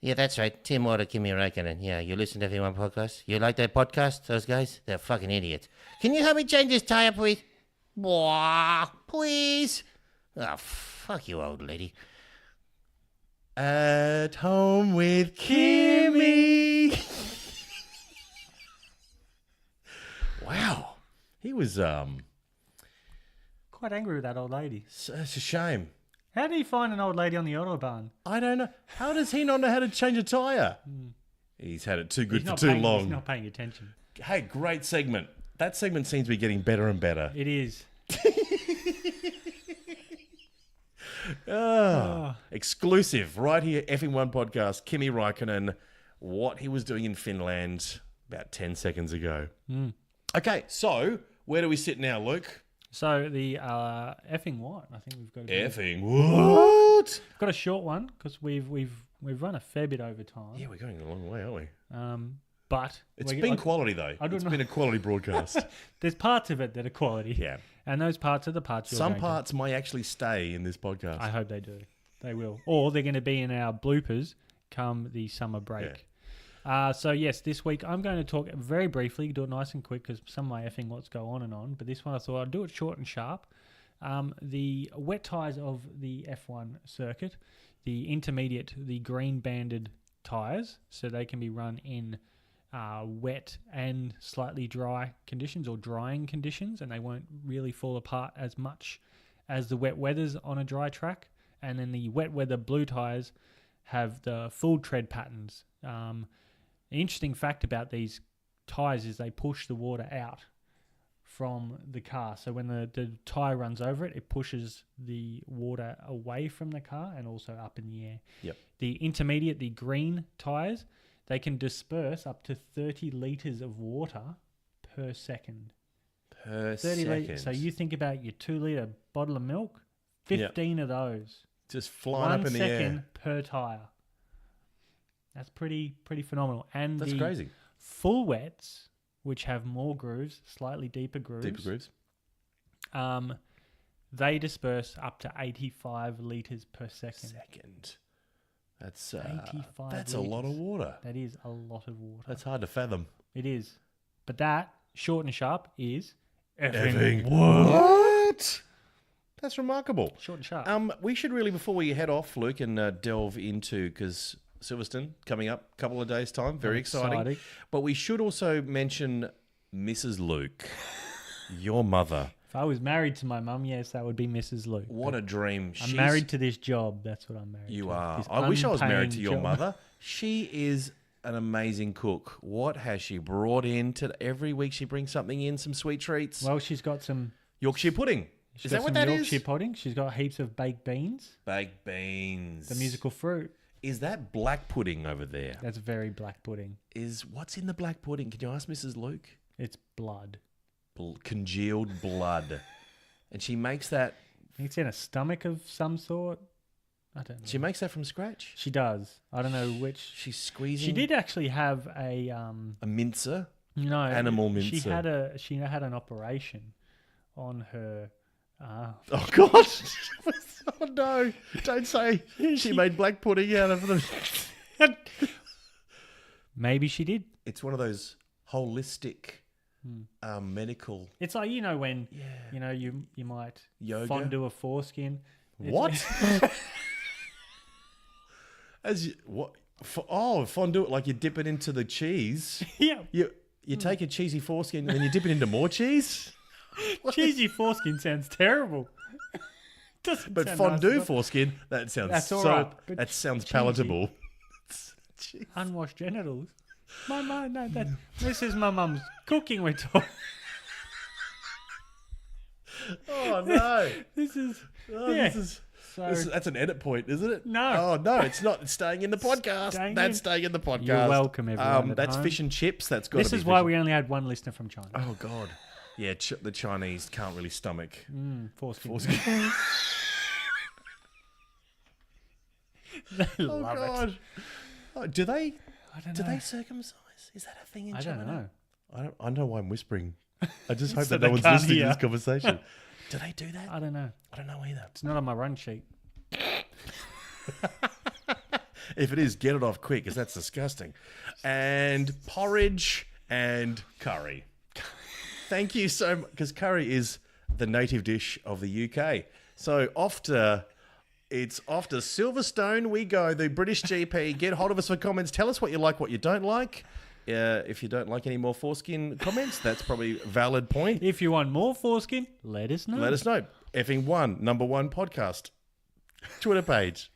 that's right. Tim Order, Kimi Räikkönen. Yeah, you listen to Effing One Podcast? You like that podcast? Those guys? They're fucking idiots. Can you help me change this tire, please? Wah, please? Oh, fuck you, old lady. At Home with Kimi. Wow. He was Quite angry with that old lady. it's a shame. How do you find an old lady on the Autobahn? I don't know. How does he not know how to change a tyre? He's had it too good for too He's long. not paying attention. Hey, great segment. That segment seems to be getting better and better. It is. Exclusive right here, Effing One Podcast. Kimi Räikkönen, what he was doing in Finland about 10 seconds ago. Okay, so where do we sit now, Luke? So the effing what? I think we've got Effing what? got a short one because we've run a fair bit over time. Yeah, we're going a long way, aren't we? But It's been quality, though. It's been a quality broadcast. There's parts of it that are quality. Yeah. And those parts are the parts you're Some going to- parts might actually stay in this podcast. I hope they do. They will. Or they're going to be in our bloopers come the summer break. So, yes, this week I'm going to talk very briefly, do it nice and quick because some of my effing what's go on and on. But this one I thought I'd do it short and sharp. The wet tyres of the F1 circuit, the intermediate, the green banded tyres, so they can be run in wet and slightly dry conditions or drying conditions, and they won't really fall apart as much as the wet weathers on a dry track. And then the wet weather blue tyres have the full tread patterns. An interesting fact about these tyres is they push the water out from the car. So when the tyre runs over it, it pushes the water away from the car and also up in the air. Yep. The intermediate, the green tyres, they can disperse up to 30 litres of water per second. Per 30 second. litres. So you think about your 2 litre bottle of milk, 15 of those. Just flying up in the air. 1 second per tyre. That's pretty phenomenal. And That's the crazy. full wets, which have more grooves, slightly deeper grooves. Deeper grooves. They disperse up to 85 litres per second. That's 85 that's a lot of litres. water. That is a lot of water. That's hard to fathom. It is. But that, short and sharp, is Effing what? That's remarkable. Short and sharp. We should really, before we head off, Luke, and delve into, because Silverstone coming up a couple of days' time, very exciting. But we should also mention Mrs. Luke, your mother. If I was married to my mum, yes, that would be Mrs. Luke. What a dream. I'm married to this job. That's what I'm married to. You are. This I wish I was married unpaying to your job. mother. She is an amazing cook. What has she brought in to every week? She brings something in, some sweet treats. Well, she's got some... Yorkshire pudding. She's Is got that what some that is? Yorkshire pudding. She's got heaps of baked beans. Baked beans. The musical fruit. Is that black pudding over there? That's very black pudding. What's in the black pudding? Can you ask Mrs. Luke? It's blood. Congealed blood. And she makes that. It's in a stomach of some sort. I don't know. She makes that from scratch. She does. I don't know which. She's squeezing. She did actually have a mincer. no Animal mincer. She had an operation on her. Oh God! Oh no! Don't say she made black pudding out of them. Maybe she did. It's one of those holistic medical. It's like when you might Yoga? fondue a foreskin. What? Fondue it like you dip it into the cheese. Yeah, You take a cheesy foreskin and then you dip it into more cheese. cheesy foreskin sounds terrible. But fondue foreskin, that's all right, but that sounds cheesy. palatable. Unwashed genitals. My mum, no, this is my mum's cooking we're talking. Oh no! This is That's an edit point, isn't it? No. Oh no, it's not. It's staying in the podcast. Staying in the podcast. You're welcome, everyone. That's home. fish and chips. That's got. This is why we only had one listener from China. Oh God. Yeah, the Chinese can't really stomach Foreskin. They love it. Oh, do they? I don't Do know. they circumcise? Is that a thing in China? I don't know. I know why I'm whispering. I just hope So that no they one's can't listening hear. to this conversation. Do they do that? I don't know. I don't know either. It's not on my run sheet. If it is, get it off quick, because that's disgusting. And porridge and curry. Thank you so much, because curry is the native dish of the UK. So it's off to Silverstone we go, the British GP. Get hold of us for comments. Tell us what you like, what you don't like. If you don't like any more foreskin comments, that's probably a valid point. If you want more foreskin, let us know. Let us know. Effing One, #1 podcast. Twitter page.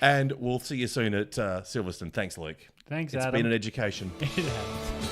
And we'll see you soon at Silverstone. Thanks, Luke. Thanks, It's Adam. been an education. It has.